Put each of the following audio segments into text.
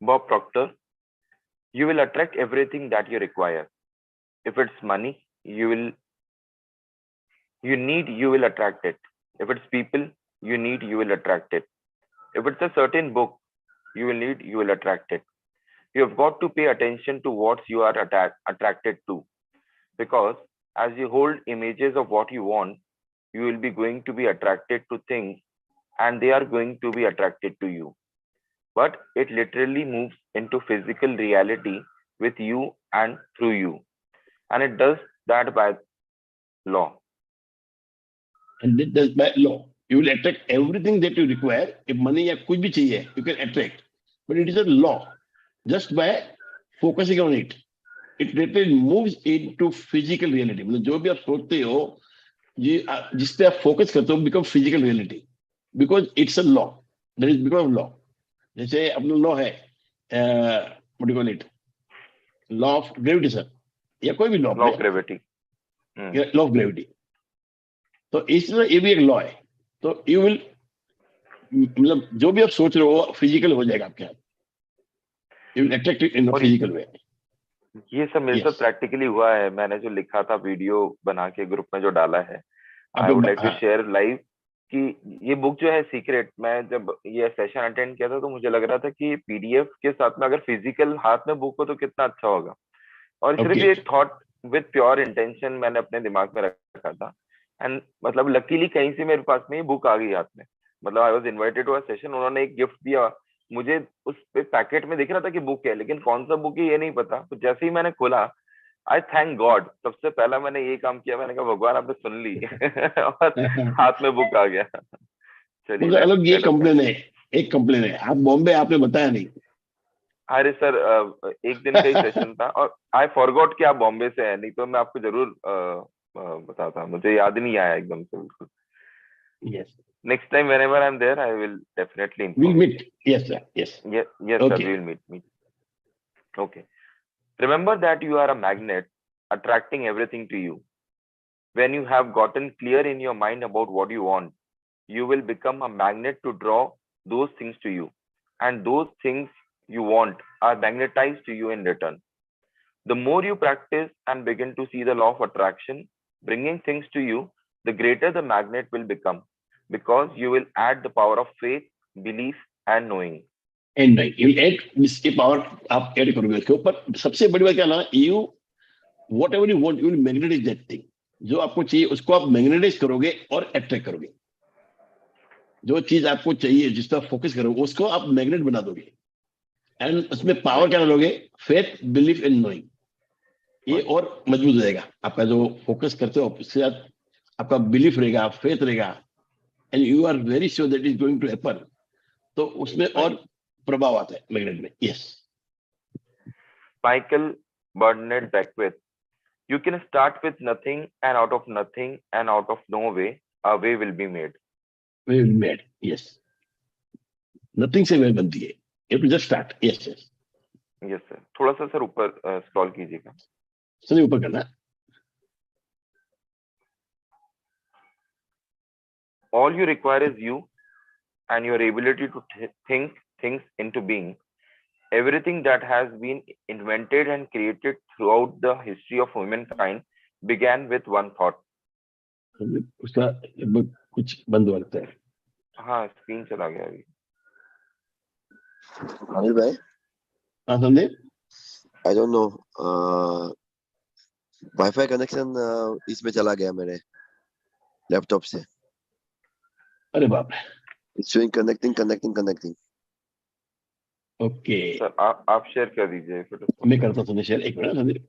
Bob Proctor, you will attract everything that you require. If it's money, you will attract it. If it's people you will attract it. If it's a certain book you will attract it. You have got to pay attention to what you are attracted to, because as you hold images of what you want, you will be going to be attracted to things, and they are going to be attracted to you. But it literally moves into physical reality with you and through you, and it does that by law. And that does by law. You will attract everything that you require. If money या कुछ भी चाहिए, you can attract. But it is a law. Just by focusing on it, it literally moves into physical reality. मतलब जो भी आप सोचते हो, जिस पे आप फोकस करते हो, become physical reality. Because it's a law. That is because of law. जैसे अपना law है, what do you call it? Law of gravitation. या कोई भी law. Law of gravity. Law of gravity. तो इस तरह ये भी एक लॉ है. तो यू विल, मतलब जो भी आप सोच रहे हो फिजिकल हो जाएगा आपके हाथ. You will attract it in a physical way. ये सब मेरे साथ प्रैक्टिकली हुआ है. मैंने जो लिखा था वीडियो बना के ग्रुप में जो डाला है, I would like to share live कि ये बुक जो है सीक्रेट, मैं जब ये सेशन अटेंड किया था तो मुझे लग रहा था कि पीडीएफ के साथ में अगर फिजिकल हाथ में बुक हो तो कितना अच्छा होगा. और सिर्फ ये थॉट विद प्योर इंटेंशन मैंने अपने दिमाग में रखा था. एंड मतलब लकीली कहीं से मेरे पास में ये बुक आ गई हाथ में. मतलब I was invited to a session, उन्होंने एक गिफ्ट दिया मुझे. उस पे पैकेट में दिख रहा था कि बुक है, लेकिन कौन सा बुक है ये नहीं पता. तो जैसे ही मैंने खोला, आई थैंक गॉड, सबसे पहला मैंने ये काम किया. मैंने कहा भगवान आपने सुन ली और हाथ में बुक आ गया. चलिए, अलग ये कंप्लेन है, एक कंप्लेन है. आप बॉम्बे, आपने बताया नहीं. अरे सर, एक दिन का ही सेशन था और आई फॉरगॉट कि आप बॉम्बे से हैं. नहीं तो मैं आपको जरूर बताता. मुझे याद नहीं आया एकदम से. बिल्कुल. Yes. Next time whenever I'm there, I will definitely inform. We'll meet. Yes, sir. Yes. Yes, okay. Sir. We will meet. Okay. Remember that you are a magnet attracting everything to you. When you have gotten clear in your mind about what you want, you will become a magnet to draw those things to you. And those things you want are magnetized to you in return. The more you practice and begin to see the law of attraction bringing things to you, the greater the magnet will become, because you will add the power of faith, belief and knowing. And you will add इसके power आप add करोगे उसके ऊपर. सबसे बड़ी बात क्या ना, you whatever you want, you will magnetize that thing. जो आपको चाहिए उसको आप magnetize करोगे और attract करोगे. जो चीज आपको चाहिए, जिस पर फोकस करोगे, उसको आप मैग्नेट बना दोगे. एंड उसमें पावर क्या डालोगे? Faith, belief and knowing. ये और मजबूत हो जाएगा. आपका जो फोकस करते हो उसके साथ आपका बिलीफ रहेगा, फेथ रहेगा, and you are very sure that is going to happen. तो उसमें और प्रभाव आता है मैग्नेट में. Yes. Michael Bernard Beckwith, you can start with nothing, and out of nothing and out of no way a way will be made. Way will be made. Yes. Nothing से वे बनती है. You have to just start. Yes, yes. Yes, sir. थोड़ा सा sir ऊपर scroll कीजिएगा. Sir ऊपर करना. All you require is you and your ability to think things into being. Everything that has been invented and created throughout the history of humankind began with one thought. उसका कुछ बंद हुआ लगता है. हाँ, स्क्रीन चला गया अभी. अनिल भाई. हाँ Sandeep. I don't know. Wifi connection इसमें चला गया मेरे लैपटॉप से. अरे बाप रे. It's showing connecting. Okay. Sir आप शेयर कर दीजिए फिर. मैं करता हूँ शेयर. एक मिनट संदीप.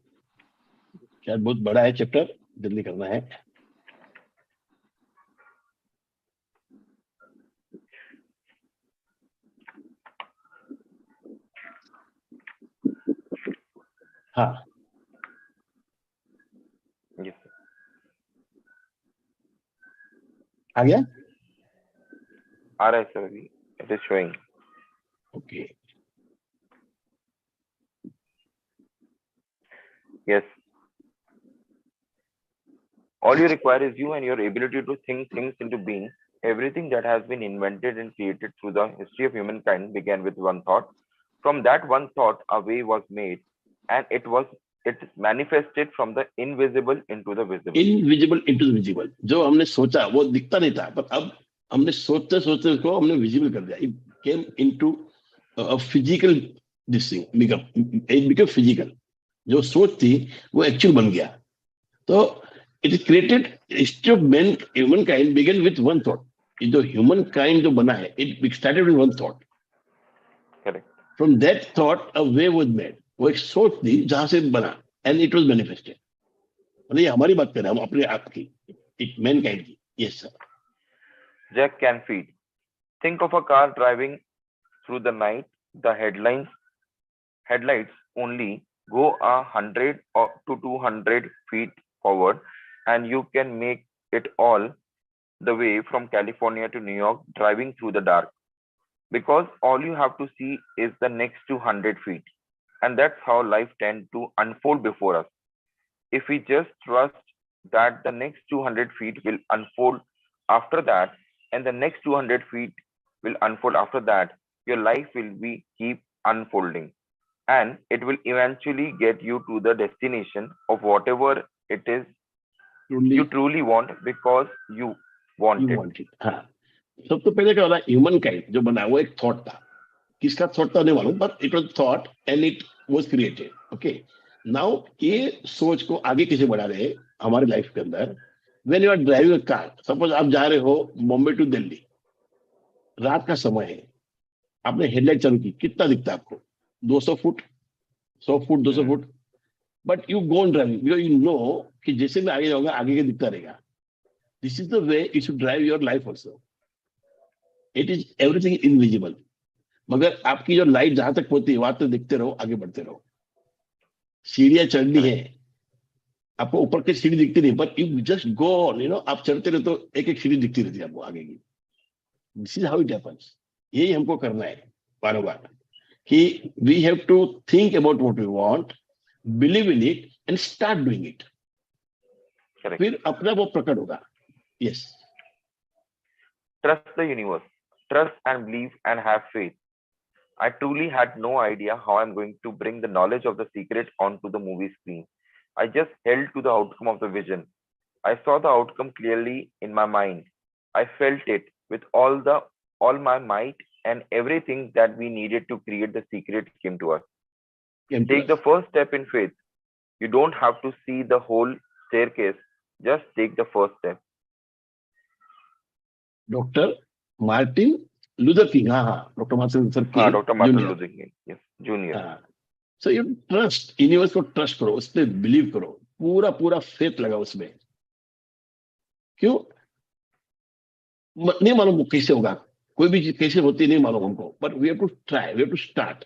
शायद बहुत बड़ा है चैप्टर, जल्दी करना है. हाँ. Yes, sir. आ गया. आ रहा है सर अभी. It is showing. Okay. Yes. All you require is you and your ability to think things into being. Everything that has been invented and created through the history of humankind began with one thought. From that one thought, a way was made, and it manifested from the invisible into the visible. Invisible into the visible. जो हमने सोचा वो दिखता नहीं था, पर अब हमने सोचते सोचते उसको हमने विजिबल कर दिया. It came into a physical this thing, it become physical. जो सोच थी वो एक्चुअल बन गया. तो it is created history of man, human kind began with one thought. ये जो ह्यूमन काइंड जो बना है, it started with one thought. Correct. From that thought a way was made. वो एक सोच थी जहां से बना, एंड इट वाज मैनिफेस्टेड. मतलब ये हमारी बात कर रहे हैं, हम अपने आप की, एक मैन काइंड की. Yes sir. Jack Canfield. Think of a car driving through the night. The headlights only go 100 or to 200 feet forward, and you can make it all the way from California to New York driving through the dark, because all you have to see is the next 200 feet. And that's how life tends to unfold before us. If we just trust that the next 200 feet will unfold after that, and the next 200 feet will unfold after that, your life will be keep unfolding, and it will eventually get you to the destination of whatever it is you truly want, because you want it. हाँ. सब तो पहले क्या होता है, human kind जो बना वो एक थॉट था. किसका थॉट था नहीं मालूम, but it was thought and it was created. Okay. Now ये सोच को आगे कैसे बढ़ा रहे हैं हमारी लाइफ के अंदर. When you are driving a car, suppose आप जा रहे हो बॉम्बे टू दिल्ली, रात का समय है, आपने हेडलाइट चालू की, कितना दिखता है आपको? 200 foot, 100 foot, 200 foot. But you go on driving because you know कि जैसे मैं आगे जाऊंगा आगे के दिखता रहेगा. This is the way you should drive your life also. It is everything invisible. मगर आपकी जो लाइट जहां तक पहुंचती है वहां तक दिखते रहो, आगे बढ़ते रहो. सीढ़ियां चढ़नी है, आपको ऊपर की सीढ़ी दिखती नहीं, but you just go on. आप चढ़ते रहो तो एक एक सीढ़ी दिखती रहती है आपको आगे की. This is how it happens. यही हमको करना है बार बार, कि we have to think about what we want, believe in it and start doing it. फिर अपना वो प्रकट होगा. Yes. Trust the universe. Trust and believe and have faith. I truly had no idea how I'm going to bring the knowledge of the secret onto the movie screen. I just held to the outcome of the vision. I saw the outcome clearly in my mind. I felt it with all my might, and everything that we needed to create the secret came to us. Take the first step in faith. You don't have to see the whole staircase. Just take the first step. Doctor Martin Luther King. हाँ, doctor Martin Luther King. Doctor Martin Luther King, yes, junior. So you trust universe को, trust करो, उस पर believe करो, पूरा पूरा faith लगा उसमें. क्यों नहीं मालूम कैसे होगा, कोई भी चीज कैसे होती नहीं मालूम हमको, but we have to try, we have to start.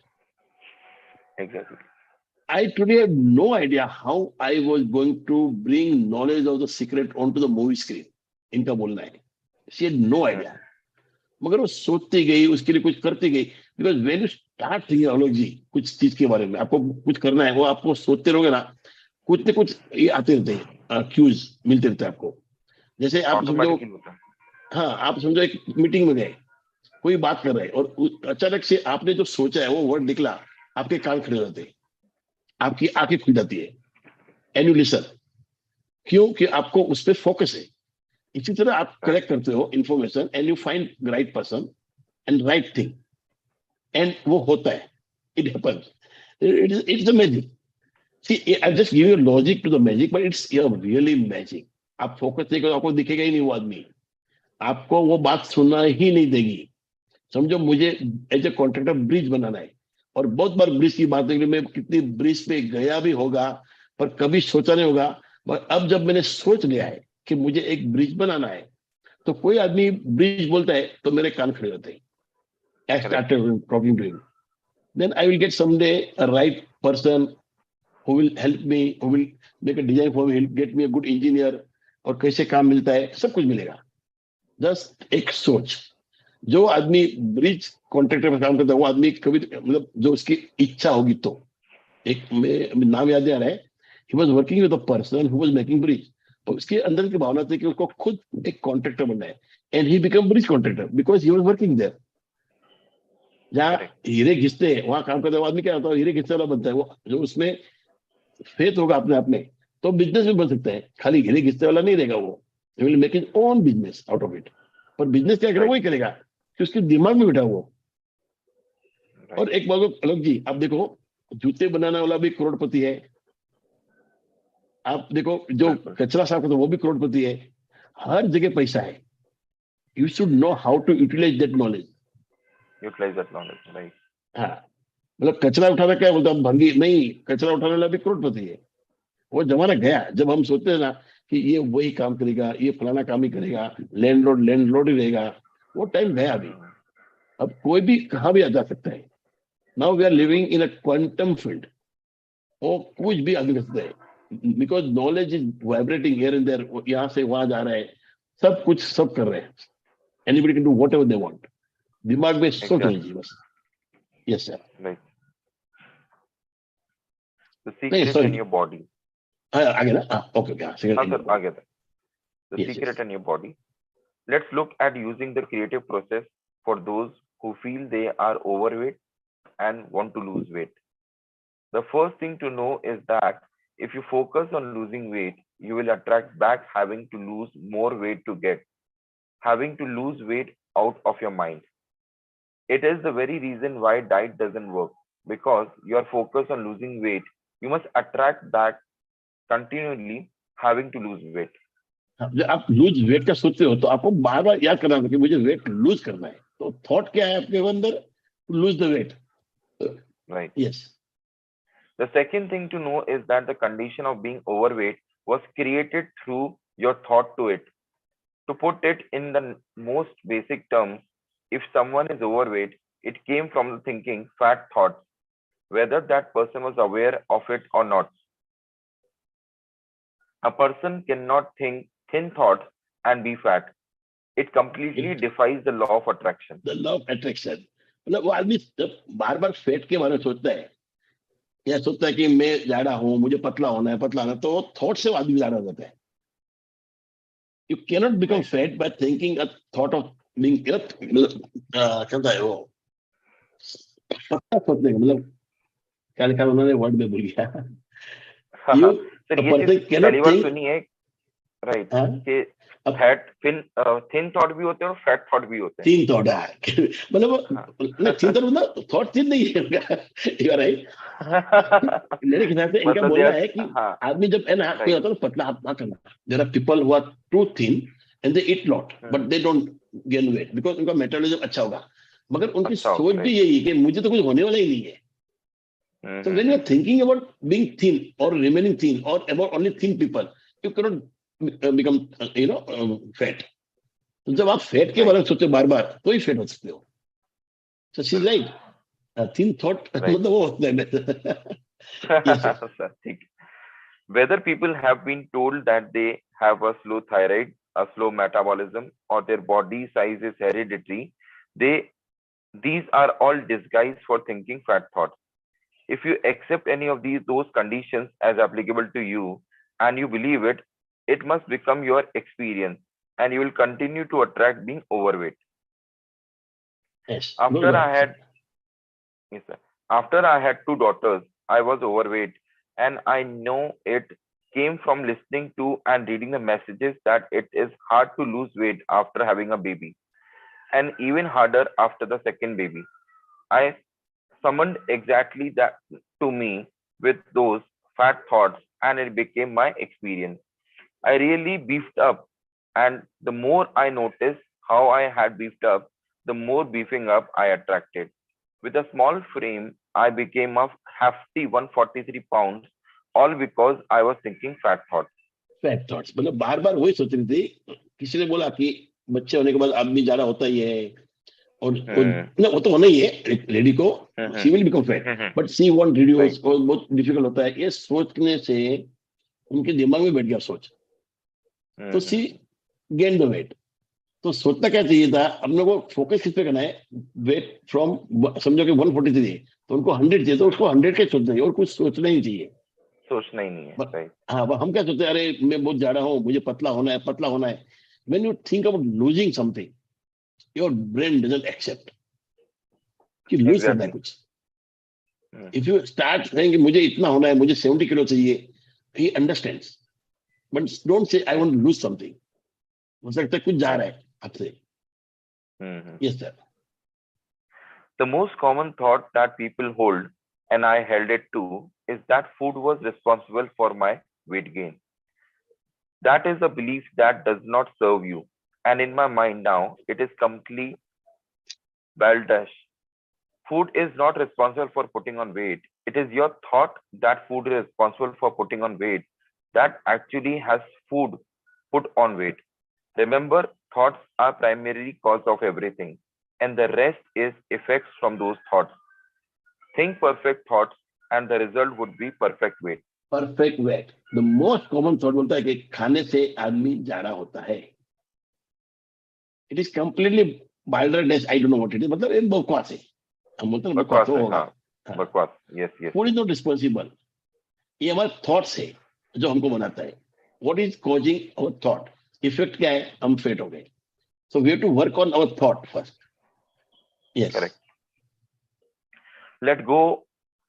Exactly. I truly had no idea how I was going to bring knowledge of the secret onto the movie screen. इनका बोलना है. She had no idea. मगर वो सोचती गई, उसके लिए कुछ करती गई. Because when you start thinking अलग कुछ चीज के बारे में, आपको कुछ करना है, वो आपको सोचते रहोगे ना, कुछ न कुछ ये आते रहते हैं, क्यूज मिलते रहते हैं आपको. जैसे आप समझो, हाँ, आप समझो एक मीटिंग में गए, कोई बात कर रहे हैं और अचानक से आपने जो सोचा है वो वर्ड निकला, आपके कान खड़े रहते हैं, आपकी आंखें खुल जाती है, एंड यू लिसन. क्यों? कि आपको उस पर फोकस है. इसी तरह आप कलेक्ट करते हो information, and you find right person and right thing, and वो होता है. It happens. It's a magic. See, I just give you logic to the magic, but it's really magic. आप फोकस नहीं करो, आपको दिखेगा ही नहीं वो आदमी, आपको वो बात सुनना ही नहीं देगी. समझो मुझे एज ए कॉन्ट्रैक्टर ब्रिज बनाना है, और बहुत बार ब्रिज की बात है, मैं कितनी ब्रिज पे गया भी होगा, पर कभी सोचा नहीं होगा. पर अब जब मैंने सोच लिया है कि मुझे एक ब्रिज बनाना है, तो कोई आदमी ब्रिज बोलता है तो मेरे कान खड़े होते हैं. I started talking to him. Then I will get someday a right person who will help me, who will make a design for me, he'll get me a good engineer, और कैसे काम मिलता है, सब कुछ मिलेगा. जस्ट एक सोच. जो आदमी ब्रिज कॉन्ट्रैक्टर में काम करता है, वो आदमी कभी, मतलब जो उसकी इच्छा होगी, तो एक नाम याद आ रहा है, he was working with a person who was making bridge, और उसके अंदर की भावना थी कि उसको खुद एक कॉन्ट्रैक्टर बनना है, and he became bridge contractor because he was working there. जहाँ Correct. हीरे घिसते हैं वहां काम करते हुए आदमी क्या होता है, हीरे घिसने वाला बनता है वो, जो उसमें फेथ होगा अपने आप में, तो बिजनेस भी बन सकता है। खाली हीरे घिसने वाला नहीं रहेगा वो, will make his own business out of it. पर बिजनेस क्या करेगा, Right. वही करेगा कि उसके दिमाग में बैठा वो। Right. और एक बात अलग जी, आप देखो जूते बनाने वाला भी करोड़पति है, आप देखो जो बिल्कुल. कचरा साफ करता है वो भी करोड़पति है। हर जगह पैसा है। You should know how to utilize that knowledge. Utilize that knowledge. Right. हाँ, मतलब कचरा उठाना क्या बोलता है भंगी नहीं, कचरा उठाने वाला भी करोड़पति है। वो जमाना गया जब हम सोचते हैं ना कि ये वही काम करेगा, ये फलाना काम ही करेगा, लैंडलॉर्ड ही रहेगा। वो टाइम गया अभी। Hmm. अब कोई भी कहाँ भी आ जा सकता है। Now we are living in a quantum field. वो कुछ भी आगे कर सकता है, because knowledge is vibrating here and there, यहाँ से वहां जा रहा है, सब कुछ सब कर रहे हैं। Anybody can do what ever they want. दिमाग में सोच Exactly. लीजिए बस। Yes sir. Right. The नहीं secret in sorry, your body. आगे ना, ओके ओके, हाँ सेकंड सर, आ गया था. The yes secret yes. in your body. Let's look at using the creative process for those who feel they are overweight and want to lose weight. The first thing to know is that if you focus on losing weight, you will attract back having to lose more weight to get, having to lose weight out of your mind. It is the very reason why diet doesn't work, because you are focused on losing weight. You must attract that continually having to lose weight. जब आप lose weight का सोचते हो तो आपको बार बार याद करना होगा कि मुझे वेट लूज करना है। तो थॉट क्या है आपके अंदर, lose the weight. Right. Yes. The second thing to know is that the condition of being overweight was created through your thought to it. To put it in the most basic terms, if someone is overweight, it came from the thinking fat thoughts, whether that person was aware of it or not. A person cannot think thin thoughts and be fat. It completely defies the law of attraction. The law of attraction. मतलब वो आदमी जब बार बार fat के बारे में सोचता है, या सोचता है कि मैं जाड़ा हूं, मुझे पतला होना है, पतला होना है, तो थॉट से वो आदमी जाड़ा हो जाता है। You cannot become Right. Fat by thinking a thought of being, कहता है वो पतला सोचने का मतलब क्या लिखा है उन्होंने, वर्ड में भूल गया। यू सर, अ ये चीज पर्सन पहली कैनॉट बार थिंक। सुनी है. राइट. कि फैट थिन थॉट भी होते हैं और फैट थॉट भी होते हैं. तीन थॉट है हाँ. मतलब नहीं, तीन थॉट मतलब थॉट तीन नहीं है उनका। You are right. मेरे हिसाब से इनका मतलब बोलना है कि हाँ. आदमी जब है ना कोई राइट. होता है ना पतला, आप ना करना। There are people who are too thin and they eat lot but they don't gain weight because उनका मेटाबॉलिज्म अच्छा होगा। मगर उनकी अच्छा सोच होगा. भी यही है कि मुझे तो कुछ होने वाला ही नहीं है। So when you are right. thinking about being thin or remaining thin or about only thin people, you cannot become fat. तो जब आप फैट के बारे में सोचते हो बार बार तो ही फैट हो सकते हो। So she's right. Thin thought Right. मतलब वो होता है। Yes sir. सर, ठीक. Whether people have been told that they have a slow thyroid, a slow metabolism, or their body size is hereditary, these are all disguised for thinking fat thoughts. If you accept any of those conditions as applicable to you and you believe it, it must become your experience and you will continue to attract being overweight. Yes. After No, I had, yes, sir. After I had two daughters, I was overweight, and I know it came from listening to and reading the messages that it is hard to lose weight after having a baby, and even harder after the second baby. I summoned exactly that to me with those fat thoughts, and it became my experience. I really beefed up, and the more I noticed how I had beefed up, the more beefing up I attracted. With a small frame, I became a hefty 143 pounds, all because I was thinking fat thoughts. fat thoughts मतलब बार बार वही सोच रही थी। किसी ने बोला कि बच्चे होने के बाद आदमी ज्यादा होता ही है, और ना वो तो होना ही है लेडी को, she will become fat but she want Right. Reduce, और बहुत डिफिकल्ट होता है। ये सोचने से उनके दिमाग में बैठ गया सोच, तो सी गेन द वेट। तो सोचना क्या चाहिए था, हम लोग को फोकस किस पे करना है, वेट फ्रॉम, समझो कि 143 है तो उनको 100 चाहिए, तो उसको 100 के सोचना चाहिए और कुछ सोचना ही चाहिए। सोचना ही नहीं है. Right. हाँ, हम क्या सोचते हैं, अरे मैं बहुत ज्यादा हूँ, मुझे पतला होना है, पतला होना है। When you think about losing something, your brain doesn't accept. कि लूज करना है कुछ। इफ यू स्टार्ट सेइंग मुझे इतना होना है, मुझे 70 किलो चाहिए, he understands, but don't say I want to lose something. हो सकता है कुछ जा रहा है आपसे। Yes sir. The most common thought that people hold, and I held it too, is that food was responsible for my weight gain. That is a belief that does not serve you. And in my mind now, it is completely baldash. Food is not responsible for putting on weight. It is your thought that food is responsible for putting on weight that actually has food put on weight. Remember, thoughts are primary cause of everything, and the rest is effects from those thoughts. Think perfect thoughts, and the result would be perfect weight. Perfect weight. The most common thought बोलता है कि खाने से आदमी जाड़ा होता है। It is completely बायोडाइस, I don't know what it is, मतलब एक बकवास है। हम बोलते हैं बकवास होगा। हाँ, बकवास। Yes yes. Food is not responsible. ये हमारे थॉट्स है जो हमको बनाता है। What is causing our thought? Effect क्या है? हम फेट हो गए। So we have to work on our thought first. Yes correct. Let go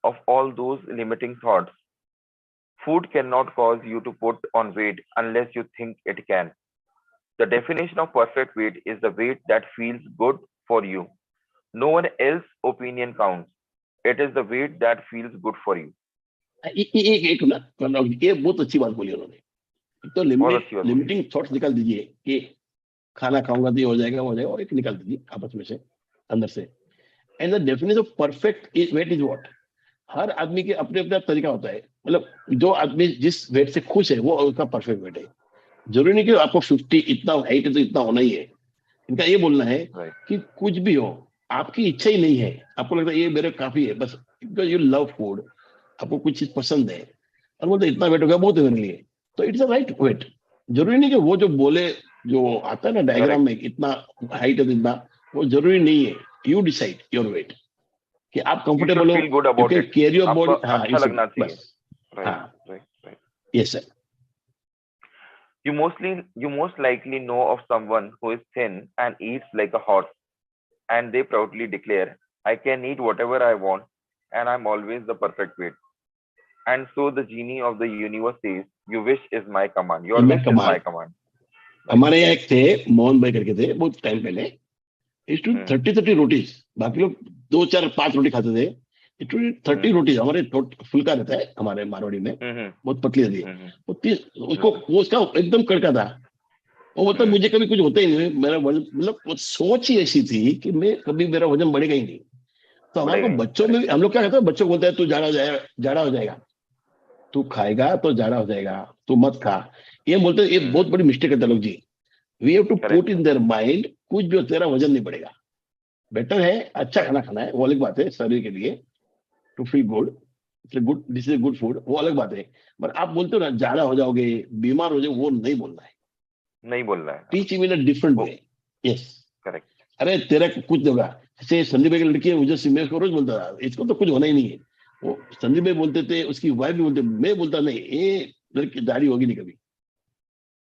of all those limiting thoughts. Food cannot cause you to put on weight unless you think it can. The definition of perfect weight is the weight that feels good for you. No one else's opinion counts. It is the weight that feels good for you. एक ना, ये बहुत अच्छी बात बोली उन्होंने। तो limiting thoughts निकाल दीजिए कि खाना खाऊंगा तो ये हो जाएगा, और एक निकाल दीजिए आपस में से, अंदर से। And the definition of perfect weight is what? हर आदमी के अपने अपना तरीका होता है। मतलब जो आदमी जिस वेट से खुश है वो उसका परफेक्ट वेट है। जरूरी नहीं कि आपको 50 इतना हाइट है तो इतना होना ही है। इनका ये बोलना है कि कुछ भी हो, आपकी इच्छा ही नहीं है, आपको लगता है ये मेरे काफी है, बस बिकॉज यू लव फूड, आपको कुछ चीज पसंद है और बोलते इतना वेट हो गया बहुत है मेरे लिए, तो इट्स अ राइट वेट। जरूरी नहीं कि वो जो बोले, जो आता है ना डायग्राम में, इतना हाइट है तो इतना, वो जरूरी नहीं है। यू डिसाइड योर वेट कि आप कंफर्टेबल हो, you can carry your body. हाँ, अच्छा लगना चाहिए। Right. Yes sir. You most likely know of someone who is thin and eats like a horse, and they proudly declare, "I can eat whatever I want, and I'm always the perfect weight." And so the genie of the universe says, "Your wish is my command. Your wish is my command." हमारे यहाँ एक थे मोहन भाई करके थे, बहुत time पहले। 30 रोटीज, बाकी लोग 2 4 5 रोटी खाते थे। 30 रोटीज हमारे फुल्का रहता है हमारे मारवाड़ी में, बहुत पतली रहती है। उसको वो उसका एकदम कड़का था। वो मतलब मुझे कभी कुछ होता ही नहीं, मेरा वजन, मतलब वो सोच ही ऐसी थी कि मैं कभी मेरा वजन बढ़ेगा ही नहीं। तो हमारे को बच्चों में हम लोग क्या कहते हैं, बच्चों को बोलते हैं तू जाड़ा हो जाएगा, तू खाएगा तो जाड़ा हो जाएगा, तू मत खा। ये बोलते हैं, ये बहुत बड़ी मिस्टेक है लोग जी। We have to put in there mind, कुछ भी हो तेरा वजन नहीं बढ़ेगा। बेटर है अच्छा खाना खाना है, वो अलग बात है, शरीर के लिए to feel good, this is good food, वो अलग बात है। पर आप बोलते हो ना जाड़ा हो जाओगे, बीमार हो जाओगे, वो नहीं बोलना है, नहीं बोलना है। Teach in a different way. Yes correct. अरे तेरा कुछ होगा, जैसे संदीप भाई की लड़की है उजर, मैं उसको रोज बोलता था इसको तो कुछ होना ही नहीं है। वो संदीप भाई बोलते थे, उसकी वाइफ भी बोलते, मैं बोलता नहीं ये लड़की दाढ़ी होगी नहीं कभी।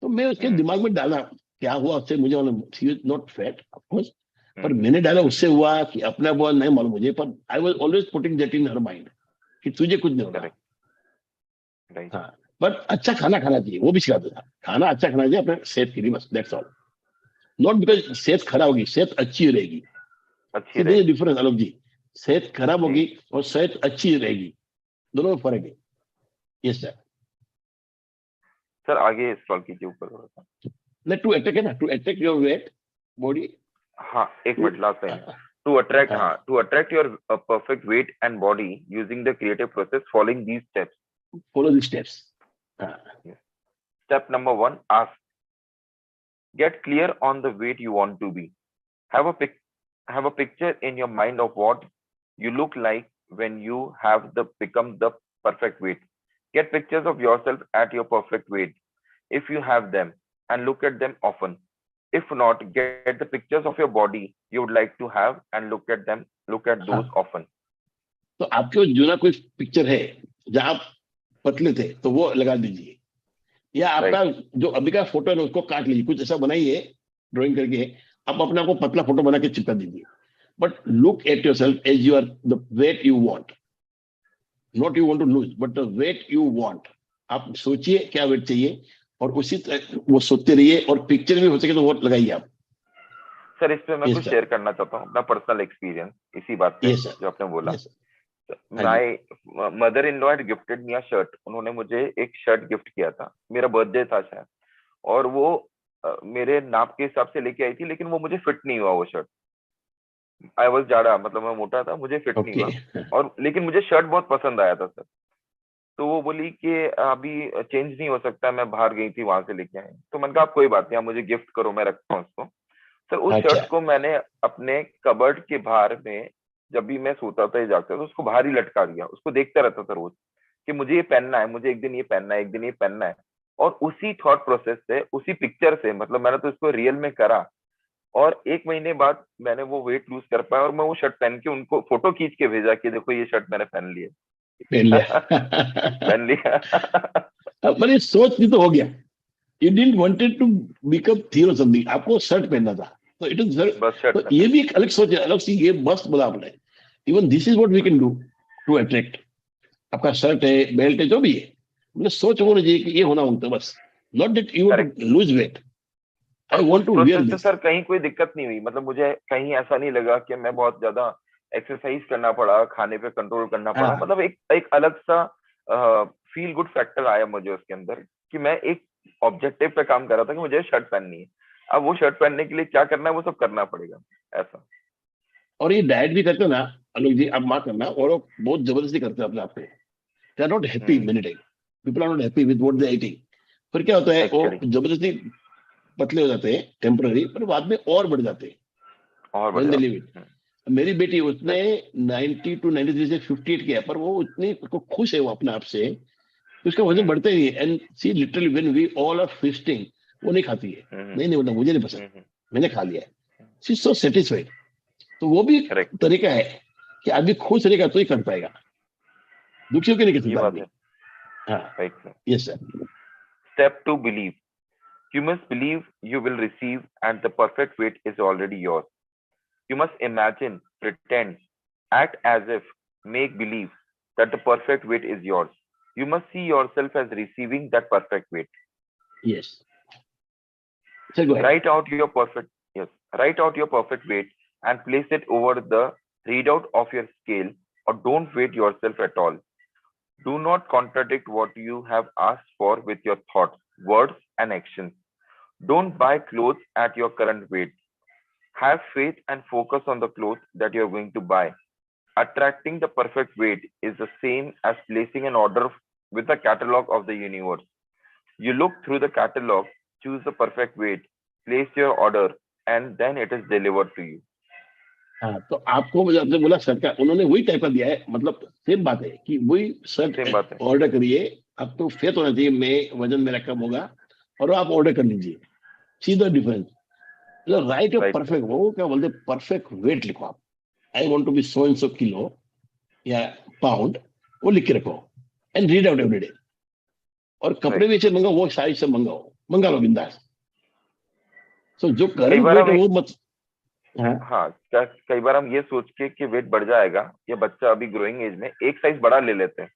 तो मैं उसके दिमाग में डाला, क्या हुआ उससे मुझे मालूम, she is not fat of course, पर मैंने डाला उससे हुआ कि अपना वो नहीं मालूम मुझे, पर I was always putting that in her mind कि तुझे कुछ नहीं होगा। हाँ, पर अच्छा खाना खाना चाहिए, वो भी सिखाता था, खाना अच्छा खाना चाहिए अपने सेहत के लिए, बस दैट्स ऑल। नॉट बिकॉज सेहत खराब होगी, सेहत अच्छी रहेगी, अच्छी रहेगी। डिफरेंस आलोक जी, सेहत खराब होगी और सेहत अच्छी रहेगी, दोनों में फर्क है। Yes sir. सर आगे स्क्रॉल कीजिए ऊपर थोड़ा सा। नहीं, टू अटैक है ना, to attack your weight body. हाँ, एक minute, last time. To attract your perfect weight and body using the creative process, following these steps. Follow these steps. Step number 1, ask. Get clear on the weight you want to be. Have a picture in your mind of what you look like when you have become the perfect weight. Get pictures of yourself at your perfect weight, if you have them, and look at them often. If not, get the pictures of your body you would like to have and look at those often. तो आपके जो ना कोई picture है जहां आप पतले थे तो वो लगा दीजिए, या आपका जो अभी का फोटो है उसको काट लीजिए, कुछ ऐसा बनाइए ड्राइंग करके, आप अपने आप को पतला फोटो बना के चिपका दीजिए। but look at yourself as you are the weight you want. Not you want to lose, but the weight you want. आप सोचिए क्या वेट चाहिए और उसी तरह वो सोचते रहिए और पिक्चर में हो सके तो वो लगाइए आप. सर इस पे मैं Yes, कुछ sir. शेयर करना चाहता हूँ अपना पर्सनल एक्सपीरियंस इसी बात पे Yes, sir. जो आपने बोला. Yes, sir. हाँ जी. My mother in law had gifted me a shirt. उन्होंने मुझे एक शर्ट गिफ्ट किया था, मेरा बर्थडे था शायद, और वो मेरे नाप के हिसाब से लेके आई थी, लेकिन वो मुझे फिट नहीं हुआ वो शर्ट. आई वाज जाड़ा, मतलब मैं मोटा था, मुझे फिट नहीं हुआ. Okay. और लेकिन मुझे शर्ट बहुत पसंद आया था सर. तो वो बोली कि अभी चेंज नहीं हो सकता, मैं बाहर गई थी वहां से लेके आई. तो मैंने कहा आप कोई बात नहीं, आप मुझे गिफ्ट करो, मैं रखता हूँ उसको. सर उस अच्छा. शर्ट को मैंने अपने कबर्ड के बाहर में, जब भी मैं सोता था या जागता था, उसको बाहर ही लटका दिया. उसको देखता रहता था रोज कि मुझे ये पहनना है, मुझे एक दिन ये पहनना है, एक दिन ये पहनना है. और उसी थॉट प्रोसेस से, उसी पिक्चर से, मतलब मैंने तो इसको रियल में करा. और 1 महीने बाद मैंने वो वेट लूज कर पाया, और मैं वो शर्ट पहन के उनको फोटो खींच के भेजा कि देखो ये शर्ट मैंने पहन लिया. पहन लिया. पहन लिया. पर ये सोच भी तो हो गया. You didn't wanted to become hero something. आपको शर्ट पहनना था, तो इट इज. बस शर्ट तो पहन. ये भी एक अलग सोच है, अलग सी. ये मस्त बोला आपने. Even this is what we can do to attract. आपका शर्ट है, बेल्ट है, जो भी है, मतलब सोच होना चाहिए कि ये होना होता है बस. Not that you want to lose weight. और आई उस वांट टू वियर प्रोसेस से दिस. सर कहीं कोई दिक्कत नहीं हुई. मतलब मुझे कहीं ऐसा नहीं लगा कि मैं बहुत ज्यादा एक्सरसाइज करना पड़ा, खाने पे कंट्रोल करना पड़ा. हाँ. मतलब एक अलग सा फील गुड फैक्टर आया मुझे उसके अंदर, कि मैं एक ऑब्जेक्टिव पे काम कर रहा था कि मुझे शर्ट पहननी है. अब वो शर्ट पहनने के लिए क्या करना है वो सब करना पड़ेगा, ऐसा. और ये डाइट भी करते हो ना आलोक जी, आप माफ करना, और वो बहुत जबरदस्ती करते हैं अपने आप पे. They are not happy many time. People are not happy with what they are eating. फिर क्या होता है, वो एक्चुअली जबरदस्ती पतले हो जाते हैं टेम्पररी, पर बाद में और बढ़ जाते हैं. और बढ़ When they जाता leave it. है. मेरी बेटी, उसने 90 to 93 से 58 किया, पर वो इतनी उसको खुश है वो अपने आप से कि उसका वजन बढ़ता ही नहीं. And see literally when we all are feasting, वो नहीं खाती है. नहीं नहीं, मतलब मुझे नहीं पसंद, मैंने खा लिया है. सी सो सेटिस्फाइड. तो वो भी करेक्ट. तरीका है कि आदमी खुश रहेगा तो ही कर पाएगा. दुखी होकर नहीं कर ये सकता बात आदमी. है. हाँ. Right sir. Yes sir. Step 2, believe. You must believe you will receive, and the perfect weight is already yours. You must imagine, pretend, act as if, make believe that the perfect weight is yours. You must see yourself as receiving that perfect weight. Yes sir, go ahead. Yes, write out your perfect weight and place it over the readout of your scale, or don't weight yourself at all. Do not contradict what you have asked for with your thoughts, words, and actions. Don't buy clothes at your current weight. Have faith and focus on the clothes that you are going to buy. Attracting the perfect weight is the same as placing an order with the catalog of the universe. You look through the catalog, choose the perfect weight, place your order, and then it is delivered to you. हाँ, तो आपको मुझे आपने बोला shirt का, उन्होंने वही type का दिया है. मतलब सेम बात है कि वही सेम शर्ट बात है. ऑर्डर करिए. आपको फेथ होना चाहिए, मैं वजन मेरा कम होगा, और आप ऑर्डर कर लीजिए. See the difference. Right your Right, sir. Perfect, वो क्या बोलते हैं, परफेक्ट वेट लिखो आप. I want to be so and so kilo या पाउंड, वो लिख के रखो. And read out every day. और कपड़े Right. भी ऐसे मंगाओ, वो साइज से मंगाओ, मंगा लो बिंदास. सो जो कई करंट बार वेट हम है एक, वो मत. हाँ. हाँ, कई बार हम ये सोच के कि वेट बढ़ जाएगा, ये बच्चा अभी ग्रोइंग एज में, एक साइज बड़ा ले लेते हैं.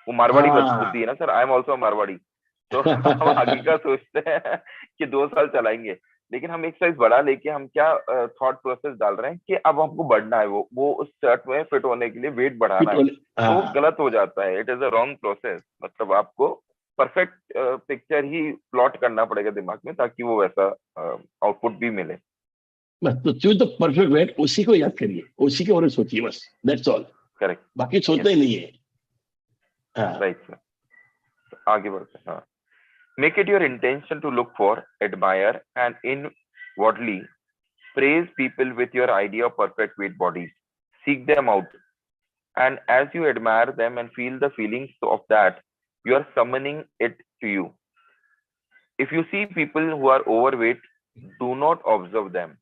वो मारवाड़ी बुद्धि है ना sir. I am also Marwari. तो हम आगे का सोचते हैं कि 2 साल चलाएंगे, लेकिन हम एक साइज बड़ा लेके हम क्या थॉट प्रोसेस डाल रहे हैं कि अब हमको बढ़ना है, वो उस शर्ट में फिट होने के लिए वेट बढ़ाना है. तो वो गलत हो जाता है. It is a wrong process. मतलब आपको परफेक्ट पिक्चर ही प्लॉट करना पड़ेगा दिमाग में, ताकि वो वैसा आउटपुट भी मिले. बस तो चूज द परफेक्ट वेट, उसी को याद करिए, उसी के बारे में सोचिए, बस दैट्स ऑल. करेक्ट. बाकी सोचना ही नहीं है. हाँ. Right sir. आगे बढ़ते हैं. हाँ. Make it your intention to look for, admire, and inwardly praise people with your idea of perfect weight bodies. Seek them out. And as you admire them and feel the feelings of that, you are summoning it to you. If you see people who are overweight, do not observe them,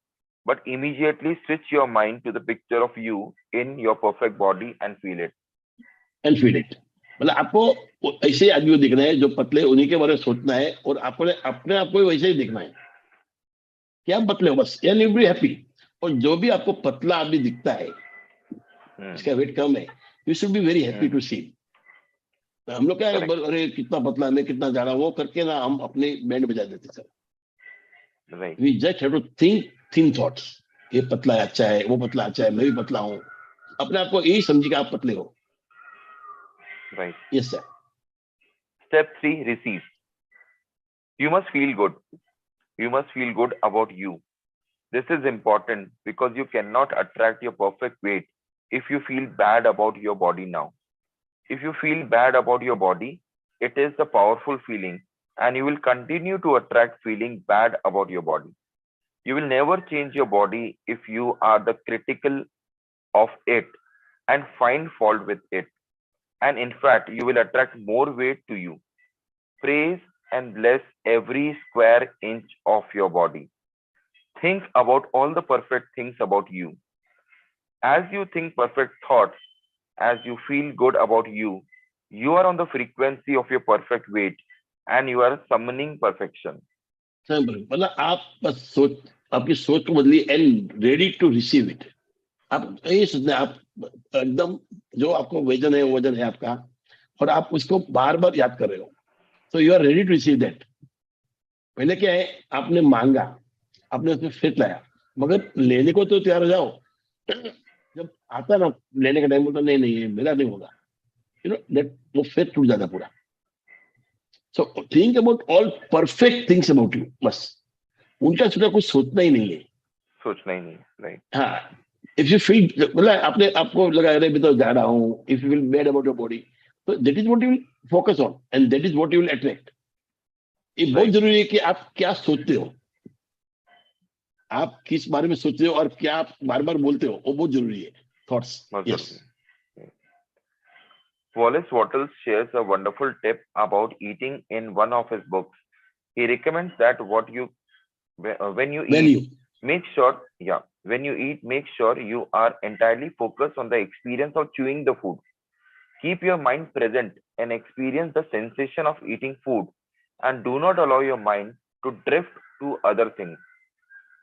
but immediately switch your mind to the picture of you in your perfect body and feel it. And feel it. मतलब आपको ऐसे आदमी को देखना है जो पतले, उन्हीं के बारे में सोचना है, और आपको अपने आप को वैसे ही देखना है कि आप पतले हो बस. And you be happy. और जो भी आपको पतला आदमी दिखता है, इसका वेट कम है, you should be very happy to see. तो हम लोग क्या है, अरे कितना पतला है, मैं कितना ज्यादा, वो करके ना हम अपने बैंड बजा देते sir. We just have to think thin thoughts, ये पतला है अच्छा है, वो पतला अच्छा है, मैं भी पतला हूँ, अपने आप को यही समझिए कि आप पतले हो। Right. Yes sir. Step 3, receive. You must feel good. You must feel good about you. This is important because you cannot attract your perfect weight if you feel bad about your body now. If you feel bad about your body, it is a powerful feeling and you will continue to attract feeling bad about your body. You will never change your body if you are the critical of it and find fault with it. And in fact, you will attract more weight to you. Praise and bless every square inch of your body. Think about all the perfect things about you. As you think perfect thoughts, as you feel good about you, you are on the frequency of your perfect weight and you are summoning perfection. मतलब आप बस सोच, आपकी सोच को बदलिए and ready to receive it. आप यही सोचना, आप एकदम जो आपको वजन है, वजन है आपका, और आप उसको बार बार याद कर रहे हो, तो you are ready to receive that. पहले क्या है, आपने मांगा, आपने उसमें फेथ लाया, मगर लेने को तो तैयार हो जाओ। जब आता ना लेने का टाइम, बोलता नहीं नहीं मेरा नहीं होगा, यू नो दैट, वो फेथ टूट जाता पूरा। So think about all perfect things about you, बस उनका सुना कुछ सोचना ही नहीं है, सोचना ही नहीं, राइट। हाँ। इफ यू फील, मतलब आपने आपको लगा रहे मैं तो जा रहा हूँ, if you will bad about your body, तो that is what you will focus on and that is what you will attract. ये बहुत जरूरी है कि आप क्या सोचते हो, आप किस बारे में सोचते हो और क्या आप बार बार बोलते हो, वो बहुत जरूरी है। Thoughts, yes. Wallace Wattles shares a wonderful tip about eating in one of his books. He recommends that when you eat, make sure, when you eat, make sure you are entirely focused on the experience of chewing the food. Keep your mind present and experience the sensation of eating food, and do not allow your mind to drift to other things.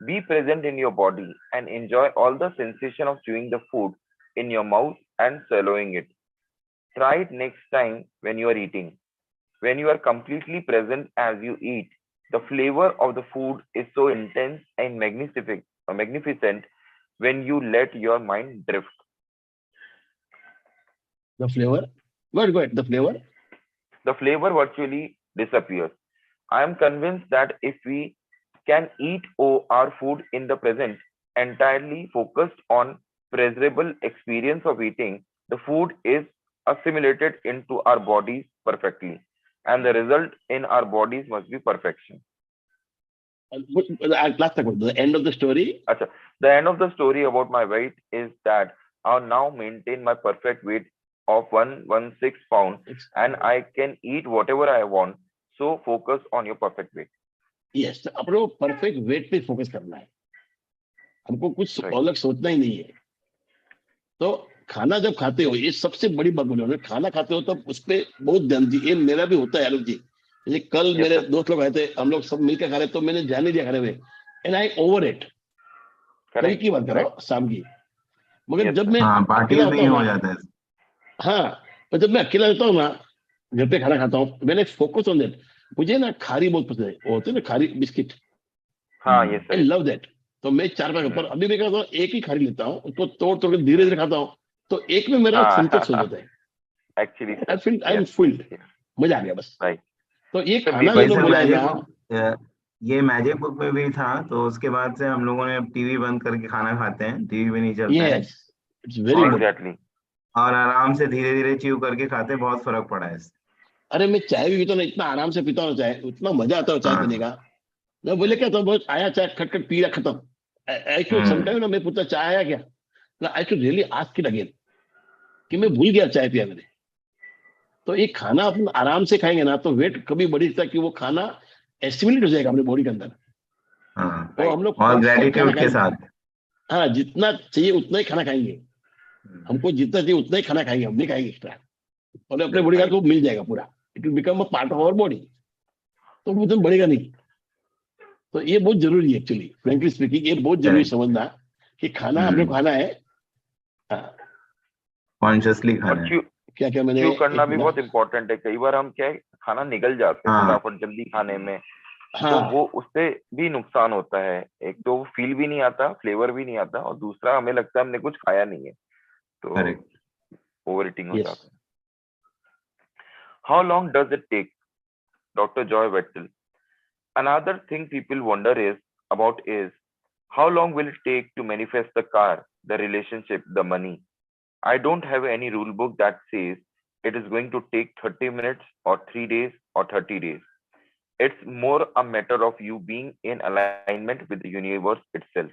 Be present in your body and enjoy all the sensation of chewing the food in your mouth and swallowing it. Try it next time when you are eating. When you are completely present as you eat, the flavor of the food is so intense and magnificent when you let your mind drift. The flavor? Go ahead. The flavor? The flavor virtually disappears. I am convinced that if we can eat our food in the present, entirely focused on pleasurable experience of eating, the food is assimilated into our bodies perfectly, and the result in our bodies must be perfection. The end of the story? Achha, the end of the story about my weight is that I now maintain my perfect weight of 116 pounds and I can eat whatever I want. So focus on your perfect weight. Yes, अपने perfect wait पे focus करना है, हमको कुछ अलग सोचना ही नहीं है। तो खाना जब खाते हो, ये सबसे बड़ी बात बोले, खाना खाते हो तब उस पर बहुत ध्यान दीजिए। मेरा भी होता है आलोक जी, जैसे कल मेरे दोस्त लोग आए थे, हम लोग सब मिलकर खा रहे, तो मैंने ध्यान नहीं दिया खाने में, एंड आई ओवर इट। कल की बात कर रहा हूँ, शाम की। मगर जब मैं अकेला होता हूँ, हाँ, तो जब मैं अकेला रहता हूँ ना, घर पे खाना खाता हूँ, मैंने फोकस ऑन दैट। मुझे ना खारी बहुत पसंद है, वो होते ना खारी बिस्किट, आई लव दैट। तो मैं 4-5 ऊपर, अभी मैं कहता हूँ एक ही खारी लेता हूँ, उसको तोड़ तोड़ के धीरे धीरे खाता हूँ, तो एक में मेरा संतोष हो जाता है। Actually I feel I am full, मजा आ गया बस। तो ये खाना जो लोग बोला है ना, ये मैजिक बुक में भी था, तो उसके बाद से हम लोगों ने टीवी बंद करके खाना खाते हैं, टीवी भी नहीं चलता है। इट्स वेरी एग्जैक्टली, और आराम से धीरे धीरे च्यू करके खाते, बहुत फर्क पड़ा है इससे। अरे मैं चाय भी पीता हूँ ना, इतना आराम से पीता हूँ चाय, उतना मजा आता है चाय पीने का। मैं बोले क्या, तो बहुत आया चाय, खटखट पी खत्म। समटाइम ना मैं पूछता चाय आया क्या, ना I should really ask it again, कि मैं भूल गया चाय पिया मैंने। तो एक खाना अपन आराम से खाएंगे ना, तो वेट कभी बढ़ी था कि वो खाना एस्टिमुलेट हो जाएगा अपने बॉडी के अंदर। तो हम लोग और ग्रेटिट्यूड के साथ, हाँ, जितना चाहिए उतना ही खाना खाएंगे, हमको जितना चाहिए उतना ही खाना खाएंगे, हम नहीं खाएंगे एक्स्ट्रा, और अपने बॉडी का तो मिल जाएगा पूरा, it will become a part of our body, तो वजन बढ़ेगा नहीं। तो ये बहुत जरूरी है एक्चुअली, फ्रैंकली स्पीकिंग, ये बहुत जरूरी समझना कि खाना हमने खाना है। कॉन्शियसली और खाना है। क्या क्या मैंने च्यू करना एक भी बहुत इम्पोर्टेंट है। कई बार हम क्या है, खाना निगल जाते हैं हाँ फटाफट जल्दी खाने में, तो हाँ वो उससे भी नुकसान होता है। एक तो फील भी नहीं आता, फ्लेवर भी नहीं आता, और दूसरा हमें लगता है हमने कुछ खाया नहीं है, तो करेक्ट। ओवर ईटिंग हो यस जाता है। How long does it take, doctor Joe Vitale? Another thing people wonder is how long will it take to manifest the car, the relationship, the money? I don't have any rule book that says it is going to take 30 minutes or 3 days or 30 days. It's more a matter of you being in alignment with the universe itself.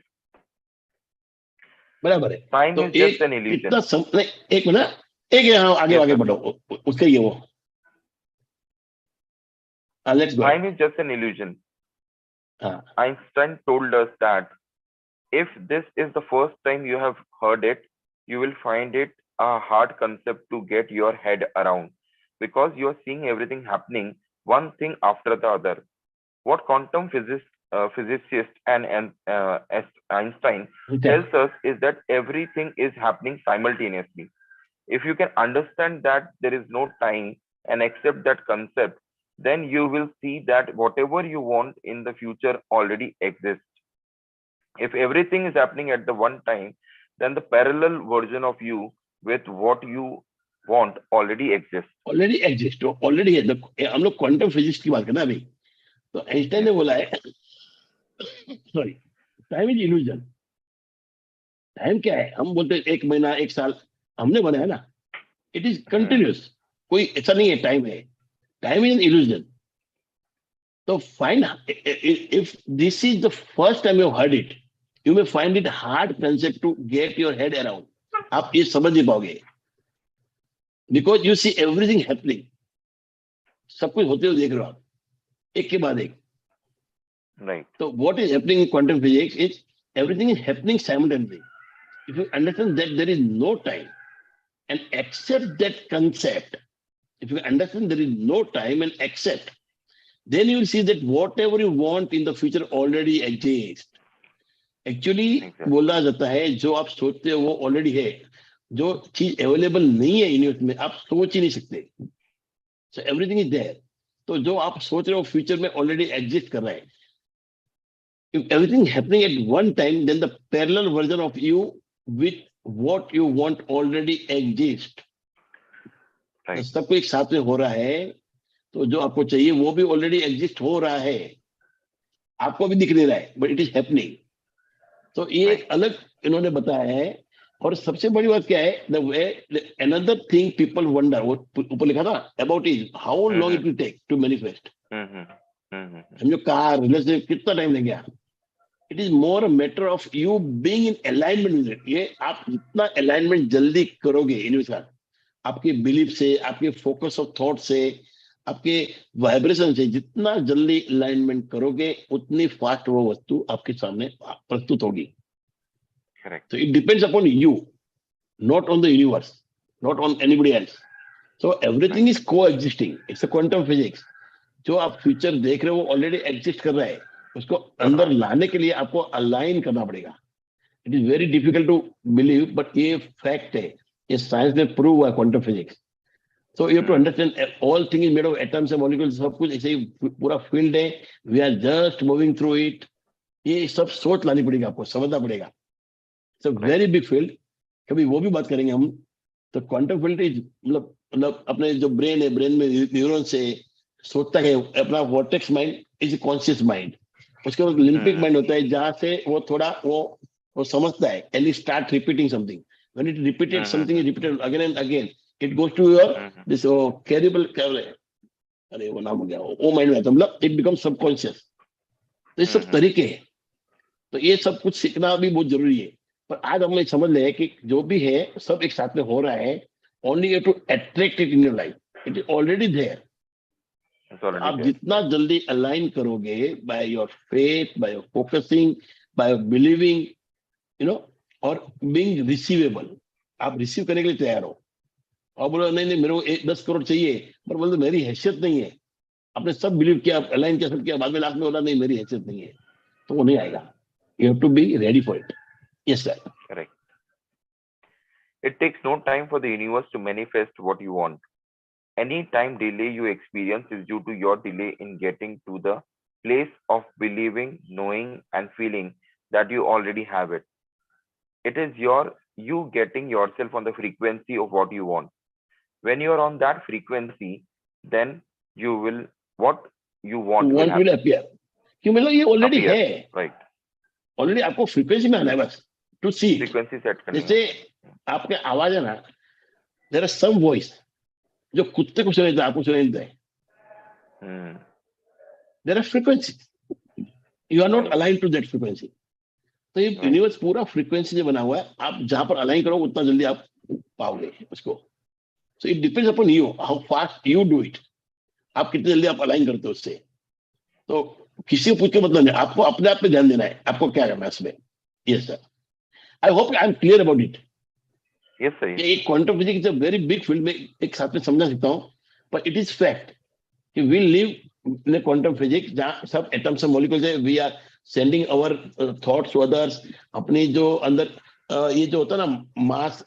बराबर है। Time तो is just एक an कितना illusion. नहीं, एक minute, एक यहाँ आगे Yes, आगे sir. बढ़ो, उसके ये वो let's go. Time is just an illusion. हाँ Einstein told us that if this is the first time you have heard it, you will find it a hard concept to get your head around because you are seeing everything happening one thing after the other. What quantum physicist Einstein tells us is that everything is happening simultaneously. If you can understand that there is no time and accept that concept, then you will see that whatever you want in the future already exists. If everything is happening at the one time, then the parallel version of you with what you want already exists. Already exist, already है। हम लोग quantum physics की बात करना अभी। तो Einstein ने Yes. बोला है, sorry, time is illusion. Time क्या है? हम बोलते हैं एक महीना, एक साल, हमने बनाया ना। इट इज कंटिन्यूस, कोई ऐसा नहीं है टाइम है। Time is an illusion. तो find, if this is the first time you heard it, you may find it hard concept to get your head around. आप ये समझ नहीं पाओगे, because you see everything happening, सब कुछ होते हुए देख रहे हो आप, एक के बाद एक। Right. So what is happening in quantum physics is everything is happening simultaneously. If you understand that there is no time and accept that concept, if you understand there is no time and accept, then you will see that whatever you want in the future already exists. Actually, Exactly. बोला जाता है जो आप सोचते हो वो already है। जो चीज अवेलेबल नहीं है यूनिवर्स में, आप सोच ही नहीं सकते। So everything is there. तो जो आप सोच रहे हो फ्यूचर में ऑलरेडी एग्जिस्ट कर रहा है। If everything happening at one time, then the parallel version of you with what you want already exist. तो Right. सब कुछ एक साथ में हो रहा है, तो जो आपको चाहिए वो भी ऑलरेडी एग्जिस्ट हो रहा है, आपको भी दिख नहीं रहा है, बट इट इज हैपनिंग। तो ये एक अलग इन्होंने बताया है। और सबसे बड़ी बात क्या है, the way another thing people wonder, वो ऊपर लिखा था about is how long it will take to manifest. समझो कार रिलेशनशिप कितना टाइम लग गया। It is more a matter of you being in alignment with it. ये आप जितना अलाइनमेंट जल्दी करोगे यूनिवर्स का, आपके बिलीफ से, आपके फोकस ऑफ थॉट से, आपके वाइब्रेशन से जितना जल्दी अलाइनमेंट करोगे, उतनी फास्ट वो वस्तु आपके सामने प्रस्तुत होगी। Correct. So it depends upon you, not on the universe, not on anybody else. So everything is coexisting. It's a quantum physics. जो आप फ्यूचर देख रहे हो वो ऑलरेडी एग्जिस्ट कर रहा है, उसको अंदर लाने के लिए आपको अलाइन करना पड़ेगा। It is very difficult to believe, but ये फैक्ट है, ये साइंस ने प्रूव हुआ quantum physics. So you have to understand all thing is made of atoms and molecules. सब कुछ ऐसे ही पूरा फील्ड है, we are just moving through it. ये सब सोच लानी पड़ेगी, आपको समझना पड़ेगा। It's a very big field, कभी वो भी बात करेंगे हम। तो क्वांटम फील्ड इज मतलब अपने जो ब्रेन है, ब्रेन में न्यूरॉन से सोचता है, अपना vortex mind is conscious mind. उसके बाद लिम्पिक माइंड होता है, जहां से वो थोड़ा वो समझता है, and it start repeating something. When it repeated something is repeated again and again, it goes to your this कैरिबल, अरे वो नाम हो गया, वो माइंड में आता, मतलब इट बिकम सबकॉन्शियस। तो ये सब तरीके हैं। तो ये सब कुछ सीखना भी बहुत जरूरी है। पर आज हम समझ ले कि जो भी है सब एक साथ में हो रहा है। Only you to attract it in your life, it is already there. आप जितना जल्दी अलाइन करोगे by your faith, by your focusing, by your believing, you know, और बीइंग रिसीवेबल, आप रिसीव करने के लिए तैयार हो। और बोलो नहीं नहीं मेरे को 10 करोड़ चाहिए, पर बोलते मेरी हैसियत नहीं है। आपने सब बिलीव किया, अलाइन किया, सब किया, बाद में लास्ट में बोला नहीं मेरी हैसियत नहीं है, तो वो नहीं आएगा। You have to be ready for it. Yes, sir. Correct. It takes no time for the universe to manifest what you want. Any time delay you experience is due to your delay in getting to the place of believing, knowing, and feeling that you already have it. It is you getting yourself on the frequency of what you want. When you are on that frequency, then you will what you want will Want will happen. appear. क्यों मतलब ये already Appear. है, Right. Already आपको frequency में आना है बस to see it. Frequency set करनी है. जैसे आपके आवाज है ना, देयर आर सम वॉइस जो कुत्ते को सुनाई देता है, आपको सुनाई देता है. Hmm. There are frequency, you are not Right. Align to that frequency. तो ये Right. यूनिवर्स पूरा फ्रीक्वेंसी से बना हुआ है. आप जहां पर अलाइन करोगे उतना जल्दी आप पाओगे उसको. So it depends upon you, how fast you do it. आप कितने जल्दी आप अलाइन करते हो उससे. तो किसी को पूछ के मतलब नहीं, आपको अपने आप पे ध्यान देना है, आपको क्या करना है उसमें. Yes sir, I hope I am clear about it. Yes, sir. ये quantum physics is a very big field में एक साथ में समझा सकता हूँ, पर इट इज फैक्ट कि we live in quantum physics जहाँ सब एटम्स और मॉलिक्यूल्स है. We are sending our thoughts to others. अपनी जो अंदर ये जो होता है ना mass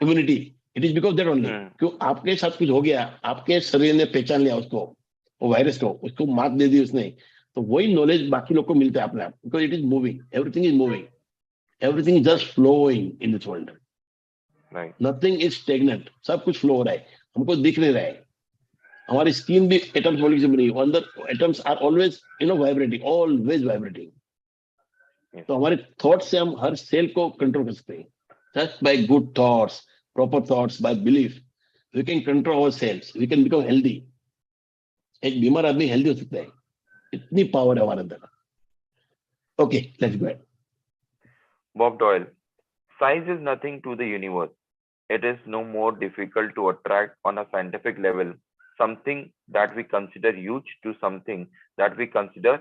immunity, it is because that only. क्यों आपके साथ कुछ हो गया, आपके शरीर ने पहचान लिया उसको, वो वायरस को, उसको मात दे दी उसने, तो वही नॉलेज बाकी लोग को मिलता है अपने आप. Because it is moving, everything is moving, everything is just flowing in this world. Right. Nothing is stagnant. सब कुछ फ्लो हो रहा है, हमको दिख नहीं रहा है. हमारी स्किन भी एटम्स मॉलिक्यूल से बनी है. अंदर atoms are always vibrating, always vibrating. Yes. तो हमारे थॉट्स से हम हर सेल को कंट्रोल कर सकते हैं. Just by good thoughts, proper thoughts, by belief we can control our cells, we can become healthy. एक बीमार आदमी हेल्दी हो सकता है, इतनी पावर है हमारे अंदर. Okay, let's go. Bob Doyle. Size is nothing to the universe. It is no more difficult to attract on a scientific level something that we consider huge to something that we consider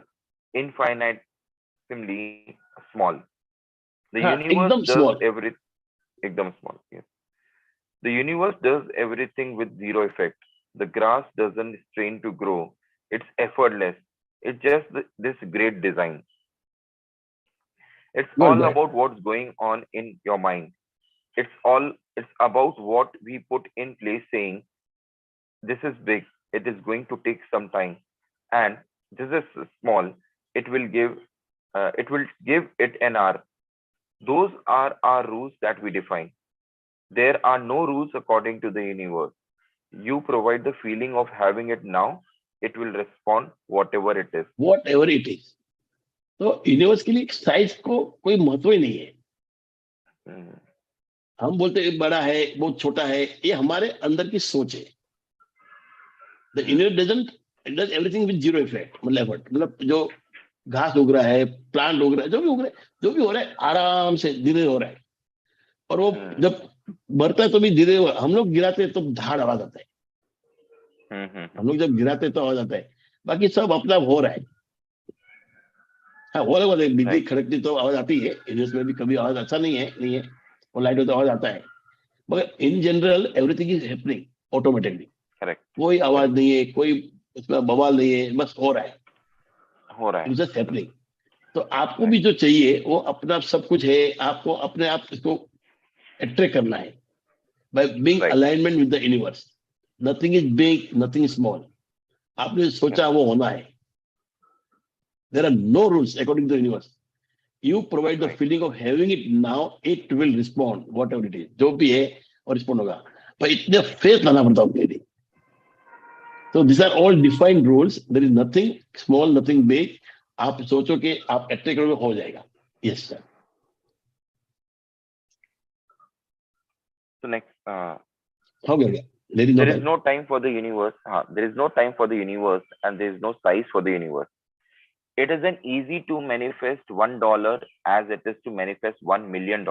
infinitesimally small. The हाँ, universe एकदम does small. ekdam small. Yes. The universe does everything with zero effect. The grass doesn't strain to grow. It's effortless. It's just this great design. It's good all by. about what's going on in your mind. It's about what we put in place saying this is big, it is going to take some time, and this is small, it will give it an hour. Those are our rules that we define. There are no rules according to the universe. You provide the feeling of having it now, it will respond whatever it is. What ever it is. तो universe के लिए size को कोई महत्व ही नहीं है. Hmm. हम बोलते हैं बड़ा है, बहुत छोटा है, ये हमारे अंदर की सोच है. The universe doesn't does everything with zero effect. मतलब जो घास उग रहा है, प्लांट उग रहा है, जो भी उग रहा है, जो भी हो रहा है आराम से धीरे हो रहा है. और वो जब बढ़ता है तो भी धीरे, हम लोग गिराते हैं तो धाड़ आवाज आता है. हम लोग जब गिराते हैं तो आवाज आता है, बाकी सब अपना हो रहा है. हाँ, वो अलग बिजली Right. खड़कती तो आवाज आती है. यूनिवर्स में भी कभी आवाज अच्छा नहीं है, वो लाइट हो तो आवाज आता है. मगर in general everything is happening automatically. Correct. कोई आवाज नहीं है, कोई उसमें बवाल नहीं है, बस हो रहा है. हो रहा है. It's just happening. तो आपको भी जो चाहिए वो अपना सब कुछ है. आपको अपने आप इसको अट्रैक्ट करना है by being Right. Alignment with the universe. Nothing is big, nothing is small. आपने सोचा वो होना है. There are no rules according to the universe. You provide the Right. feeling of having it now, it will respond whatever it is. जो भी है और respond होगा. पर इतने फेथ लाना पड़ता है उसके लिए. So these are all defined rules. There is nothing small, nothing big. आप सोचो कि आप अट्रैक्ट करोगे, हो जाएगा. Yes sir. So next, हो गया. There is no there is time. no time for the universe. There is no time for the universe, and there is no size for the universe. It is an easy to manifest $1 as it is to manifest $1 million.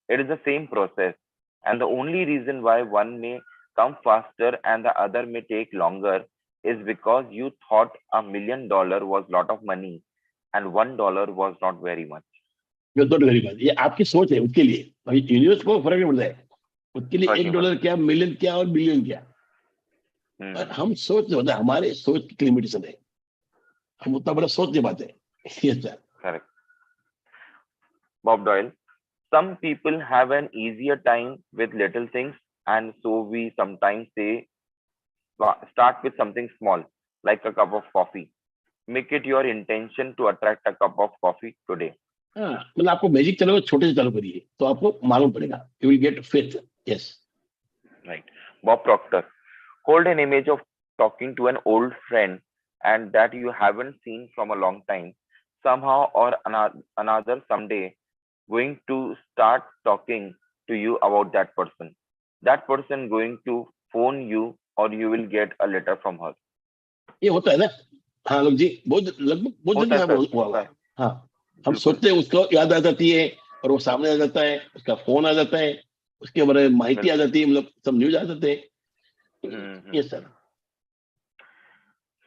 It is the same process, and the only reason why one may come faster and the other may take longer is because you thought $1 million was lot of money and $1 was not very much. ये तो गरीब बात. ये आपकी सोच है. उसके लिए यूनिवर्स को फर्क नहीं पड़ता है. उसके लिए फर्क नहीं $1 क्या, मिलियन क्या और बिलियन क्या. और हम सोच होता है, हमारे सोच की लिमिटेशन है. हम उतना बड़ा सोच नहीं पाते. Yes, sir. Correct. Bob Doyle. Some people have an easier time with little things, and so we sometimes say start with something small, like a cup of coffee. Make it your intention to attract a cup of coffee today. हाँ, मतलब आपको magic चलो छोटे से चालू करिए तो आपको मालूम पड़ेगा, you will get faith. Yes. Right. Bob Proctor. Hold an image of talking to an old friend and that you haven't seen from a long time. Somehow or another, someday, going to start talking to you about that person. That person going to phone you or you will get a letter from her. ये होता है ना. हाँ लोग जी, बहुत लगभग बहुत होता जल्दी है हुआ सर, हुआ. होता है. हाँ, हम बिल्कुल. सोचते हैं उसको याद आ जाती है और वो सामने आ जाता है, उसका फोन आ जाता है, उसके बारे में माहिती आ जाती है, मतलब सब न्यूज आ जाते हैं. Yes sir.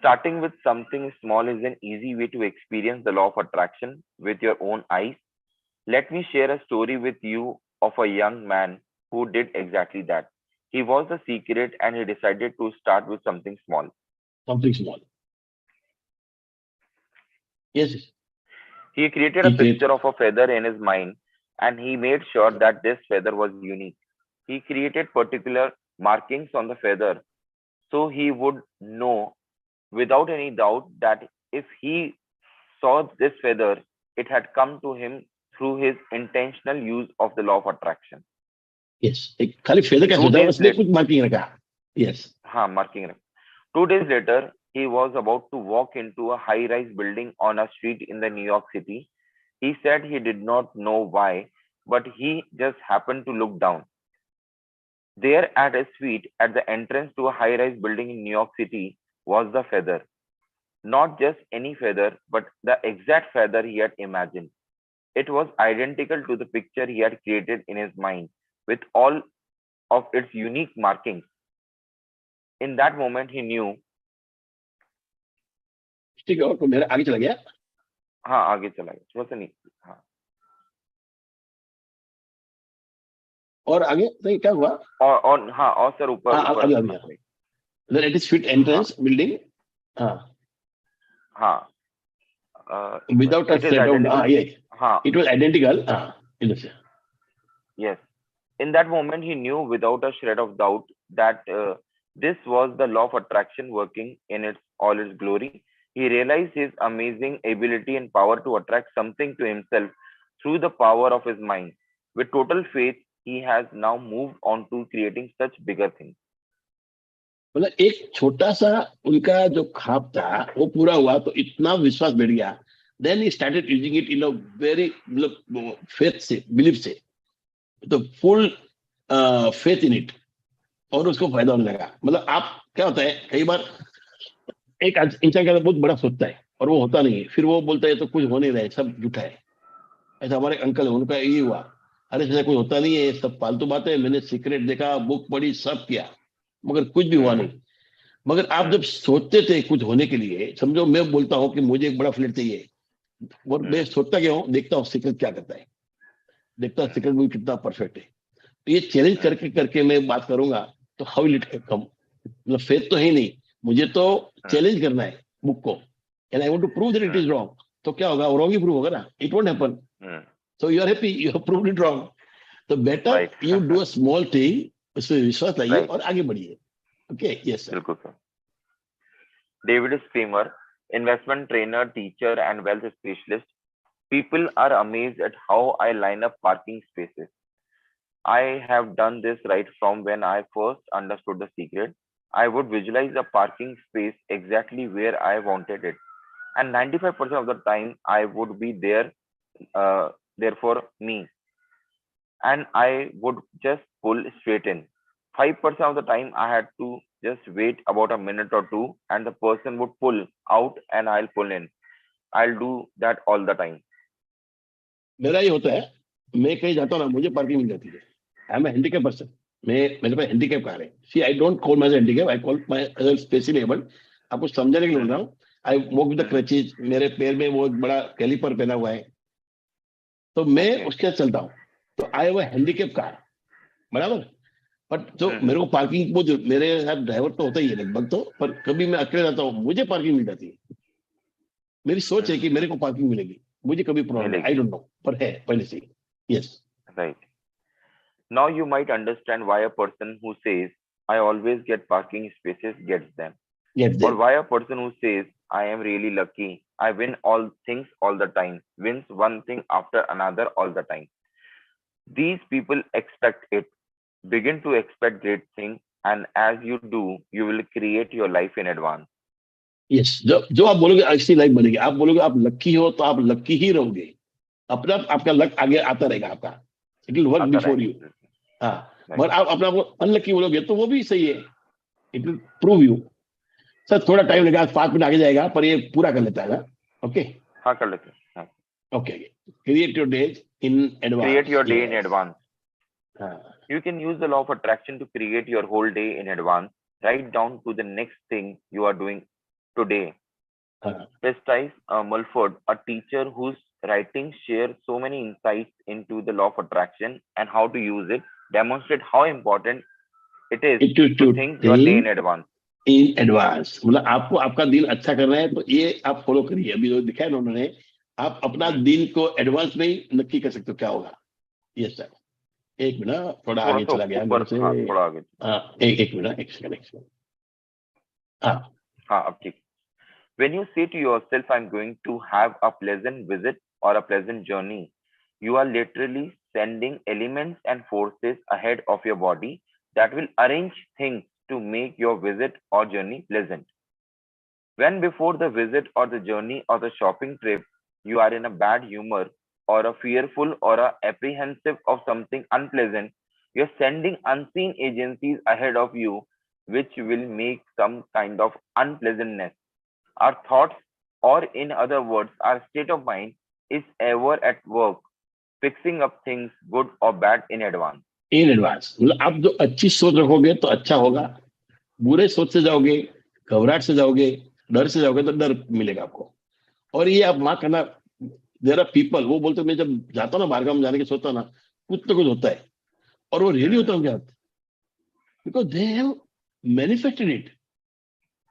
Starting with something small is an easy way to experience the law of attraction with your own eyes. Let me share a story with you of a young man who did exactly that. He was the secret and he decided to start with something small. Something small. Yes. He created a picture of a feather in his mind and he made sure that this feather was unique. He created particular markings on the feather so he would know without any doubt that if he saw this feather, it had come to him through his intentional use of the law of attraction. Yes. एक खाली feather का सोचा, उसने कुछ marking रखा. Yes. हाँ, marking रखा. 2 days later, he was about to walk into a high-rise building on a street in the New York City. He said he did not know why, but he just happened to look down. There at his feet, at the entrance to a high-rise building in New York City, was the feather. Not just any feather, but the exact feather he had imagined. It was identical to the picture he had created in his mind, with all of its unique markings. In that moment, he knew. ठीक है, तो मेरा आगे चला गया. हाँ, आगे चला गया, थोड़ा सा नहीं. हाँ. और आगे नहीं क्या हुआ? और हाँ, और सर ऊपर. ऊपर. Then at his feet entrance building. हाँ. हाँ. Without a shadow. Yeah. It was identical. Yes. In that moment, he knew without a shred of doubt that this was the law of attraction working in all its glory. He realized his amazing ability and power to attract something to himself through the power of his mind. With total faith, he has now moved on to creating such bigger things. मतलब एक छोटा सा उनका जो ख्वाब था वो पूरा हुआ तो इतना विश्वास बढ़ गया. Then he started using it in a very faith से, belief से, तो full faith in it, और उसको फायदा होने लगा. मतलब आप क्या होता है कई बार एक इंसान का बहुत बड़ा सोचता है और वो होता नहीं है, फिर वो बोलता है तो कुछ हो नहीं रहा है, सब झूठा है. ऐसा हमारे अंकल है, उनका यही हुआ, अरे ऐसा कुछ होता नहीं है, सब फालतू बात है, मैंने सीक्रेट देखा, बुक पढ़ी, सब किया, मगर कुछ भी हुआ नहीं. मगर आप जब सोचते थे कुछ होने के लिए, समझो मैं बोलता हूँ कि मुझे एक बड़ा फ्लैट चाहिए, और मैं सोचता क्या हूँ, देखता हूँ सीक्रेट क्या करता है, देखता हूँ सीक्रेट भी कितना परफेक्ट है. तो ये चैलेंज करके करके मैं बात करूंगा तो हाउ विल इट कम. मतलब फेथ तो है नहीं, मुझे तो चैलेंज करना है बुक को, and I want to prove that it is wrong. तो क्या होगा, रॉन्ग ही प्रूव होगा ना, it won't happen. So you are happy, you have proved it wrong. तो better you do a small thing, उसमें विश्वास लाइए और आगे बढ़िए. Okay, yes, sir. बिल्कुल sir. David Spamer, investment trainer, teacher, and wealth specialist. People are amazed at how I line up parking spaces. I have done this right from when I first understood the secret. I would visualize a parking space exactly where I wanted it, and 95% of the time I would be there for me, and I would just pull straight in. 5% of the time I had to just wait about a minute or two and the person would pull out and I'll pull in. I'll do that all the time. मेरा ये होता है, मैं कहीं जाता हूँ ना, मुझे पार्किंग मिल जाती है. आई एम हैंडीकैप पर्सन, मेरे पास हैंडीकैप कार है. See I don't call my handicap, I call my specially abled. आपको समझाने के लिए बोल रहा हूँ. I walk with the crutches, मेरे पैर में वो बड़ा कैलिपर पहना हुआ है, तो मैं उसके साथ चलता हूँ. तो I have a handicap car, बराबर. बट तो मेरे को पार्किंग, वो जो मेरे साथ ड्राइवर तो होता ही है लगभग, तो पर कभी मैं अकेले जाता हूँ, मुझे पार्किंग मिल जाती है. मेरी सोच है कि मेरे को पार्किंग मिलेगी, मुझे कभी प्रॉब्लम, आई डोंट नो, पर है पहले से। Yes, right. Now you might understand why a person who says I always get parking spaces gets them, get or them. why a person who says I am really lucky, I win all things all the time, wins one thing after another all the time. These people expect it, begin to expect great things, and as you do, you will create your life in advance. Yes, जो जो आप बोलोगे ऐसी life बनेगी। आप बोलोगे आप लक्की हो तो आप लक्की ही रहोगे, अपना आपका लक आगे आता रहेगा आपका, इट विल वर्क आता बिफोर यू। रहेगा। हाँ, Right. मगर आप अपने आप को अनलक्की बोलोगे तो वो भी सही है, it will prove you. Sir थोड़ा टाइम लगेगा, 5 मिनट आगे जाएगा, पर ये पूरा कर लेता है ना। ओके हाँ, कर लेते हैं। हाँ। Okay, create your days in advance. Create your day in advance. हाँ You can use the law of attraction to create your whole day in advance. Write down to the next thing you are doing today. हाँ Prestice Mulford, a teacher whose writings share so many insights into the law of attraction and how to use it, demonstrate how important it is it to think your day in advance. In advance, मतलब आपको आपका दिन अच्छा करना है तो ये आप फॉलो करिए। अभी जो दिखाया ना उन्होंने, आप अपना दिन को एडवांस में ही नक्की कर सकते हो क्या होगा। यस सर, एक मिनट, थोड़ा थोड़ा आगे सा चला गया ऊपर, मेरे से। हाँ, थोड़ा आगे। हाँ एक मिनट, एक सेकंड, एक सेकंड। हाँ हाँ, अब ठीक। When you say to yourself, I'm going to have a pleasant visit or a pleasant journey, you are literally sending elements and forces ahead of your body that will arrange things to make your visit or journey pleasant. When before the visit or the journey or the shopping trip, you are in a bad humor or a fearful or a apprehensive of something unpleasant, you're sending unseen agencies ahead of you, which will make some kind of unpleasantness. Our thoughts, or in other words, our state of mind, is ever at work, fixing up things good or bad in advance. In advance, मतलब आप जो अच्छी सोच रखोगे तो अच्छा होगा, बुरे सोच से जाओगे, घबराहट से जाओगे, डर से जाओगे तो डर मिलेगा आपको। और ये आप मार्क करना, देयर आर पीपल, वो बोलते मैं जब जाता हूँ ना बाहर गाँव में जाने की सोचता हूँ ना, कुछ तो कुछ होता है, और वो रियली होता है उनके हाथ, because they have manifested it,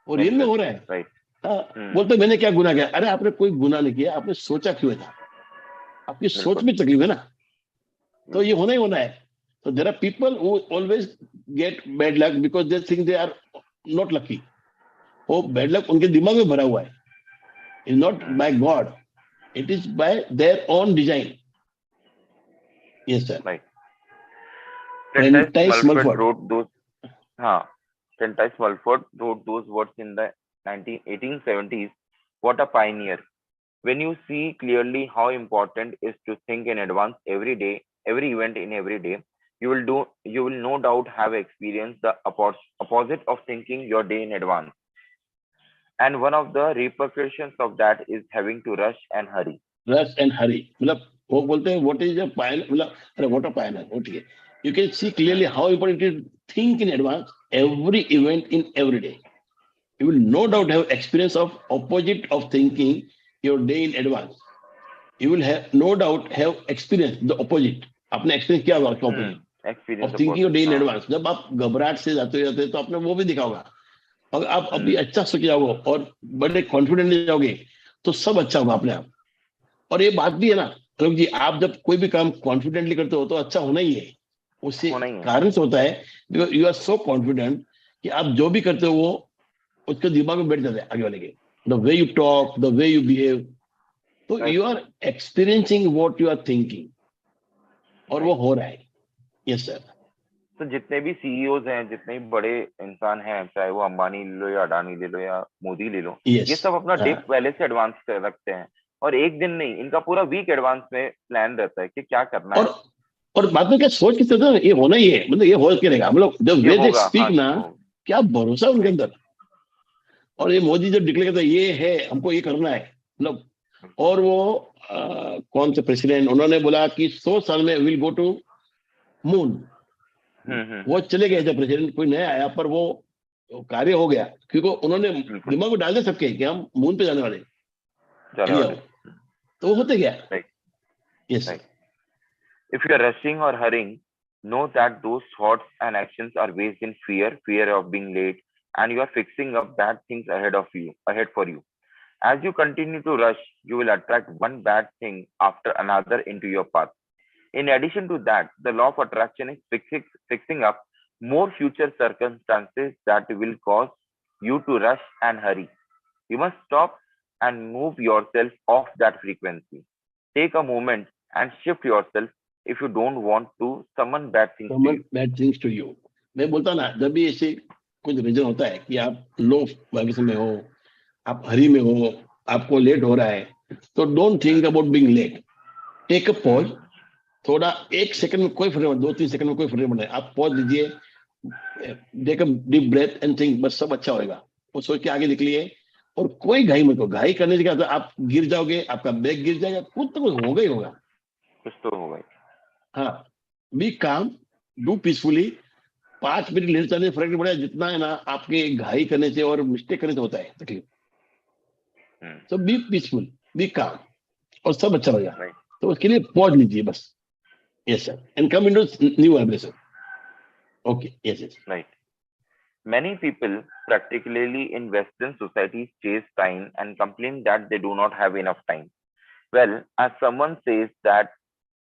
और रियल में हो रहा है। Right. बोलते मैंने क्या गुनाह किया, अरे आपने कोई गुनाह नहीं किया, आपने सोचा क्यों था, आपकी सोच में तकलीफ है ना, तो ये होना ही होना है। तो there are people who always get bad luck because they think they are not lucky. वो बैड लक उनके दिमाग में भरा हुआ है, is not by god, it is by their own design. Yes sir. Right. Prentice Mulford wrote those. हाँ, Prentice Mulford wrote those words in the 1870s. What a pioneer! When you see clearly how important is to think in advance every day, every event in every day, you will no doubt have experienced the opposite of thinking your day in advance. And one of the repercussions of that is having to rush and hurry. Rush and hurry, मतलब वो बोलते हैं what is a Pioneer, मतलब अरे what a Pioneer, वो ठीक है। You can see clearly how important it is think in advance every event in every day. You will no doubt have experience of opposite of thinking your day in advance. You will have no doubt have experience the opposite. आपने experience किया होगा उसका opposite Experience of thinking your day in हाँ, advance. जब आप घबराहट से जाते हो तो आपने वो भी देखा होगा। अगर आप अभी अच्छा सोच जाओगे और बड़े कॉन्फिडेंटली जाओगे तो सब अच्छा होगा अपने आप। और ये बात भी है ना लोग जी, आप जब कोई भी काम कॉन्फिडेंटली करते हो तो अच्छा होना ही है। उससे होना ही है। कारण से होता है because you are so confident कि आप जो भी करते हो वो उसके दिमाग में बैठ जाते हैं आगे वाले के, the way you talk, the way you behave, तो you are experiencing what you are thinking, और वो हो रहा है। Yes sir. तो जितने भी सीईओज हैं, जितने भी बड़े इंसान हैं, चाहे वो अंबानी ले लो या अडानी ले लो या मोदी ले लो, ये सब अपना डे पहले से एडवांस कर रखते हैं, और एक दिन नहीं, इनका पूरा वीक एडवांस में प्लान रहता है कि क्या करना है। और बाद में क्या सोच के चलते हैं, ये होना ही है, मतलब ये हो के रहेगा। हम लोग जब वे दे स्पीक ना, क्या भरोसा उनके अंदर। और ये मोदी जब डिक्लेयर करता है ये है, हमको ये करना है, मतलब, और वो कौन से प्रेसिडेंट, उन्होंने बोला कि 100 साल में विल गो टू मून, वो चले गए थे प्रेसिडेंट, कोई नया आया, पर वो कार्य हो गया क्योंकि उन्होंने दिमाग में डाल दे सबके कि हम मून पे जाने वाले, तो वो होते गया। Yes. If you are rushing or hurrying, know that those thoughts and actions are based in fear of being late, and you are fixing up bad things ahead for you. As you continue to rush, you will attract one bad thing after another into your path. In addition to that, the law of attraction is fixing up more future circumstances that will cause you to rush and hurry. You must stop and move yourself off that frequency. Take a moment and shift yourself if you don't want to summon bad things to Common you. bad things to you. मैं बोलता हूं ना, जब भी ऐसे कुछ reason होता है कि आप लो वाइब्रेशन में हो, आप हरी में हो, आपको लेट हो रहा है, तो don't think about being late. Take a pause. थोड़ा 1 सेकंड में कोई फर्क नहीं, 2-3 सेकंड में कोई फर्क नहीं पड़ता है. आप पॉज लीजिए, take a deep breath and think, बस सब अच्छा होएगा. वो सोच के आगे निकलिए. और कोई घाई मत हो. घाई करने से क्या होता है, आप गिर जाओगे, आपका बैग गिर जाएगा, कुछ तो कुछ होगा ही होगा. कुछ तो होगा ही. हाँ, बी काम, डू पीसफुली. 5 मिनट लेट चलने से फर्क नहीं पड़ेगा जितना है ना आपके घाई करने से और मिस्टेक करने से होता है तकलीफ. तो बी पीसफुल, बी काम, और सब अच्छा होगा. Right. तो उसके लिए पॉज लीजिए बस. Yes sir. And come into new vibration. Okay. Yes yes. Right. Many people, particularly in Western societies, chase time and complain that they do not have enough time. Well, as someone says that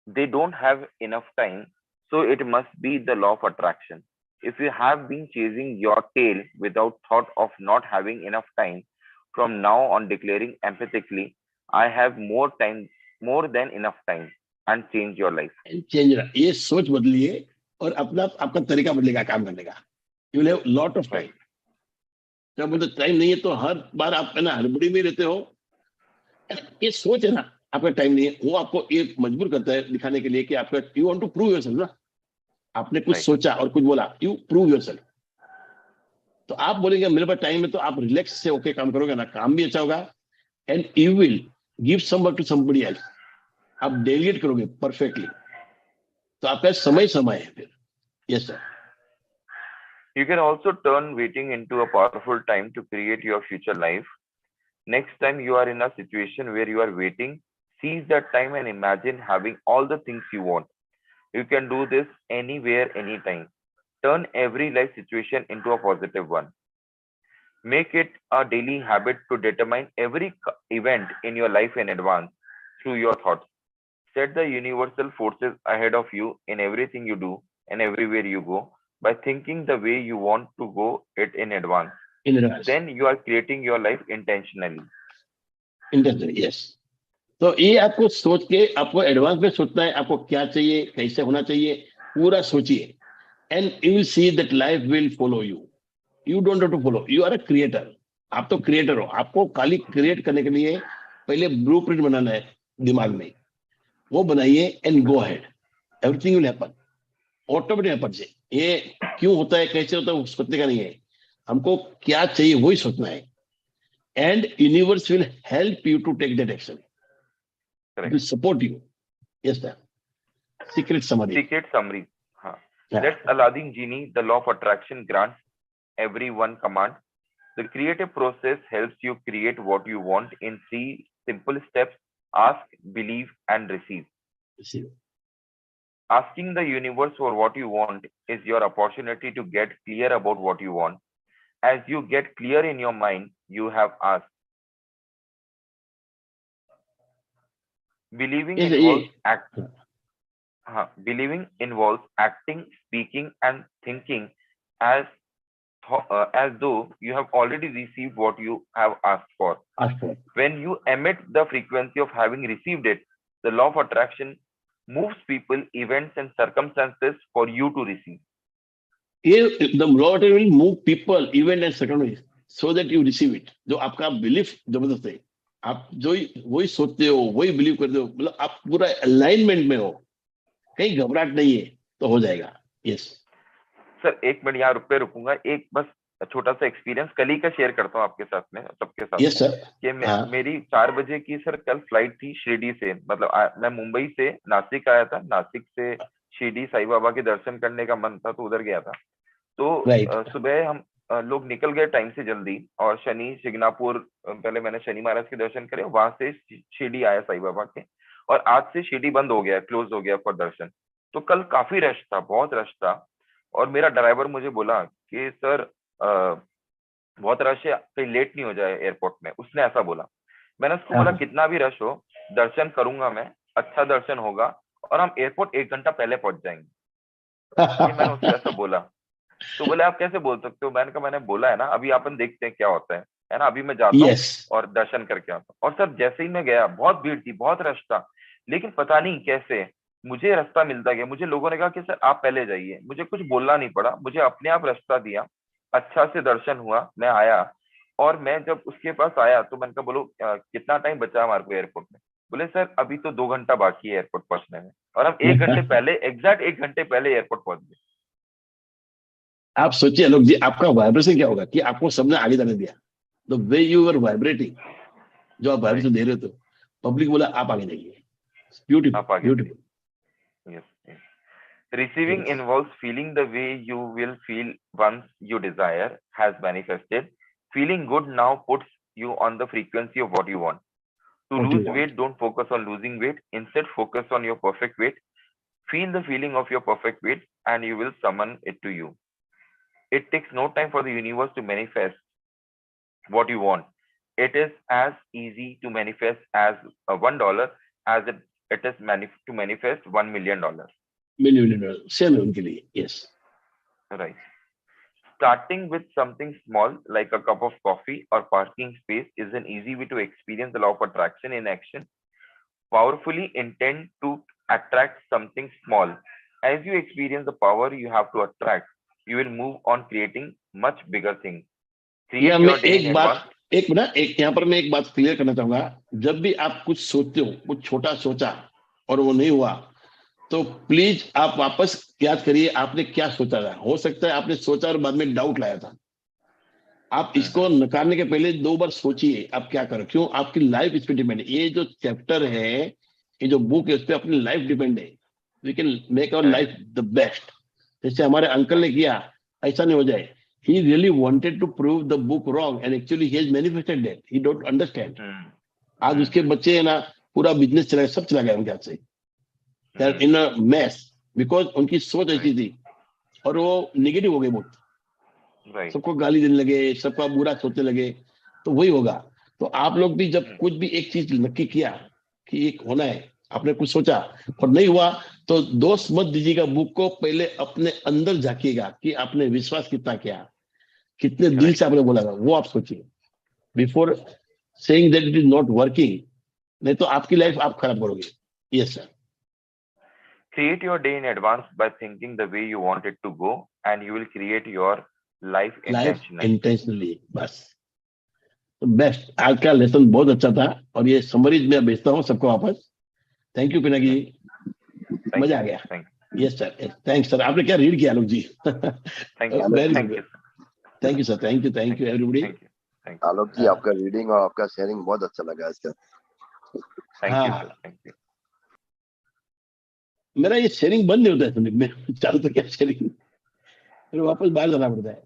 they don't have enough time, so it must be the law of attraction. If you have been chasing your tail without thought of not having enough time, from now on declaring empathically, I have more time, more than enough time, and change your life. Change. ये सोच बदलिए और अपना आपका तरीका बदलेगा काम करने का. You will have lot of time. जब मतलब टाइम नहीं है तो हर बार आप है ना हड़बड़ी में रहते हो. ये सोच है ना, आपका टाइम नहीं है, वो आपको ये मजबूर करता है दिखाने के लिए कि आपका you want to prove yourself ना. आपने कुछ Right. सोचा और कुछ बोला, यू प्रूव योरसेल्फ. तो आप बोलेंगे मेरे पास टाइम है, तो आप रिलैक्स से ओके काम करोगे ना, काम भी अच्छा होगा. And you will give some work to somebody else. आप डेलीगेट करोगे परफेक्टली. तो आपका समय समय है फिर. Yes sir. You can also turn waiting into a powerful time to create your future life. Next time you are in a situation where you are waiting, seize that time and imagine having all the things you want. You can do this anywhere, anytime. Turn every life situation into a positive one. Make it a daily habit to determine every event in your life in advance through your thoughts. Set the universal forces ahead of you in everything you do and everywhere you go by thinking the way you want to go it in advance. In advance. Then you are creating your life intentionally. Intentionally. Yes. तो ये आपको सोच के आपको advance में सोचना है, आपको क्या चाहिए, कैसे होना चाहिए, पूरा सोचिए. And you will see that life will follow you. You don't have to follow. You are a creator. आप तो क्रिएटर हो. आपको खाली क्रिएट करने के लिए पहले ब्लूप्रिंट बनाना है दिमाग में. वो बनाइए and go ahead. Everything will happen. Automatic happen से. ये क्यों होता है, कैसे होता है, वो सोचने का नहीं है. हमको क्या चाहिए वही सोचना है. And universe will help you to take that action. It Correct. Will support you. Yes sir. Secret summary. Secret summary. Huh. That's Aladdin Genie. The law of attraction grants everyone command. The creative process helps you create what you want in 3 simple steps: ask, believe, and receive. Asking the universe for what you want is your opportunity to get clear about what you want. As you get clear in your mind, you have asked. Believing Yes, involves yeah. Believing involves acting, speaking, and thinking as though you have already received what you have asked for. Ask for. When you emit the frequency of having received it, the law of attraction moves people, events, and circumstances for you to receive. The law will move people, event and circumstances so that you receive it. जो आपका belief जबरदस्त है, आप जो वही सोचते हो, वही बिलीव करते हो, मतलब आप पूरा अलाइनमेंट में हो, कहीं घबराहट नहीं है, तो हो जाएगा. यस सर 1 मिनट यहाँ रुकूंगा. एक बस छोटा सा एक्सपीरियंस कल ही का शेयर करता हूँ आपके साथ में, सबके साथ. Yes sir. कि मेरी 4 बजे की सर कल फ्लाइट थी शिरडी से. मतलब मैं मुंबई से नासिक आया था. नासिक से शिरडी साईं बाबा के दर्शन करने का मन था, तो उधर गया था. तो सुबह हम लोग निकल गए टाइम से जल्दी, और शनि शिंगणापुर पहले मैंने शनि महाराज के दर्शन करे, वहां से शिरडी आया साईं बाबा के. और आज से शिरडी बंद हो गया, क्लोज हो गया फॉर दर्शन. तो कल काफी रश था, बहुत रश था. और मेरा ड्राइवर मुझे बोला कि सर बहुत रश है, कहीं लेट नहीं हो जाए एयरपोर्ट में. उसने ऐसा बोला. मैंने उसको बोला कितना भी रश हो दर्शन करूंगा मैं, अच्छा दर्शन होगा और हम एयरपोर्ट 1 घंटा पहले पहुंच जाएंगे। ये मैंने उसको ऐसा बोला। तो बोले आप कैसे बोल सकते हो? मैंने कहा मैंने बोला है ना, अभी अपन देखते हैं क्या होता है ना, अभी मैं जाता हूँ और दर्शन करके आता हूँ। और सर जैसे ही मैं गया, बहुत भीड़ थी, बहुत रश था, लेकिन पता नहीं कैसे मुझे रास्ता मिलता गया। मुझे लोगों ने कहा कि सर आप पहले जाइए, मुझे कुछ बोलना नहीं पड़ा, मुझे अपने आप रास्ता दिया, अच्छा से दर्शन हुआ, मैं आया। और मैं जब उसके पास आया तो मैंने कहा बोलो कितना टाइम बचा हमारे को एयरपोर्ट में? बोले सर अभी तो 2 घंटा बाकी है एयरपोर्ट पहुंचने में, और हम 1 घंटे पहले, एग्जैक्ट 1 घंटे पहले एयरपोर्ट पहुंच गए। आप सोचिए आलोक जी, आपका वाइब्रेशन क्या होगा कि आपको सबने आगे जाने दिया। The way you are vibrating, जो आप वाइब्रेशन दे रहे थे, पब्लिक बोला आप आगे जाइए। Beautiful, beautiful. Yes, yes. Receiving involves feeling the way you will feel once you desire has manifested. Feeling good now puts you on the frequency of what you want. To lose weight, don't focus on losing weight. Instead, focus on your perfect weight. Feel the feeling of your perfect weight and you will summon it to you. It takes no time for the universe to manifest what you want. It is as easy to manifest as $1 as it is to manifest $1 million. $1 million, same उनके लिए, yes. Right. Starting with something small like a cup of coffee or parking space is an easy way to experience the law of attraction in action. Powerfully intend to attract something small. As you experience the power you have to attract, you will move on creating much bigger things. Create your day in advance. एक minute, यहाँ पर मैं एक बात clear करना चाहूंगा। जब भी आप कुछ सोचते हो, कुछ छोटा सोचा और वो नहीं हुआ, तो प्लीज आप वापस याद करिए आपने क्या सोचा था। हो सकता है आपने सोचा और बाद में डाउट लाया था। आप इसको नकारने के पहले 2 बार सोचिए आप क्या करो। क्यों? आपकी लाइफ इस पे डिपेंड है। ये जो चैप्टर है, ये जो बुक है, उस पर अपनी लाइफ डिपेंड है। We can make our life the best. जैसे हमारे अंकल ने किया, ऐसा नहीं हो जाए। He really wanted to prove the book wrong and actually he has manifested that. He don't understand. आज उसके बच्चे है ना, पूरा बिजनेस चला, सब चला गया उनके हाथ से। They are in a mess because उनकी सोच ऐसी थी और वो नेगेटिव हो गए बहुत। सबको गाली देने लगे, सबका बुरा सोचने लगे। तो वही होगा। तो आप लोग भी जब कुछ भी एक चीज नक्की किया कि ये होना है, आपने कुछ सोचा और नहीं हुआ, तो दोष मत दीजिएगा बुक को। पहले अपने अंदर झांकिएगा कि आपने विश्वास कितना किया, कितने दिल से आपने बोला था, वो आप सोचिए before saying that it is not working. नहीं तो आपकी लाइफ आप खराब करोगे। Yes sir. Create your day in advance by thinking the way you want it to go and you will create your life intentionally. बस तो best. आज का लेसन बहुत अच्छा था और ये समरीज में भेजता हूँ सबको वापस। थैंक यू पिनाकी जी, मजा आ गया। Yes sir, thanks sir. आपने क्या रीड किया लोग जी? Thank you sir, thank you everybody. Alok ji, आपका रीडिंग और आपका शेयरिंग बहुत अच्छा लगा इसका। Thank you. मेरा ये शेयरिंग बंद नहीं होता है संदीप में, चालू तो क्या शेयरिंग, फिर वापस बाहर जाना पड़ता है।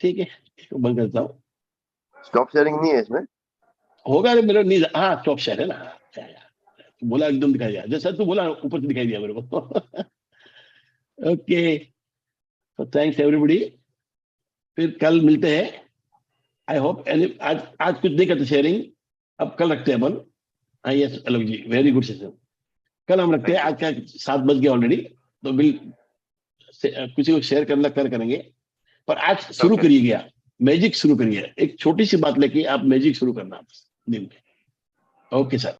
ठीक है, इसको बंद करता हूँ। स्टॉप शेयरिंग नहीं है इसमें? होगा रे मेरा नहीं। हाँ स्टॉप शेयर है ना, बोला एकदम दिखाई दिया, जैसा तू बोला ऊपर से दिखाई दिया मेरे को। ओके, तो थैंक्स एवरीबॉडी। फिर कल मिलते हैं। आई होप आज कुछ नहीं करते शेयरिंग, अब कल रखते हैं अपन। यस आलोक जी, वेरी गुड सेशन। कल हम रखते हैं। आज का 7 बज गया ऑलरेडी, तो किसी को शेयर करना करेंगे। पर आज शुरू करिएगा, मैजिक शुरू करिए। एक छोटी सी बात लेके आप मैजिक शुरू करना दिन में। Okay sir.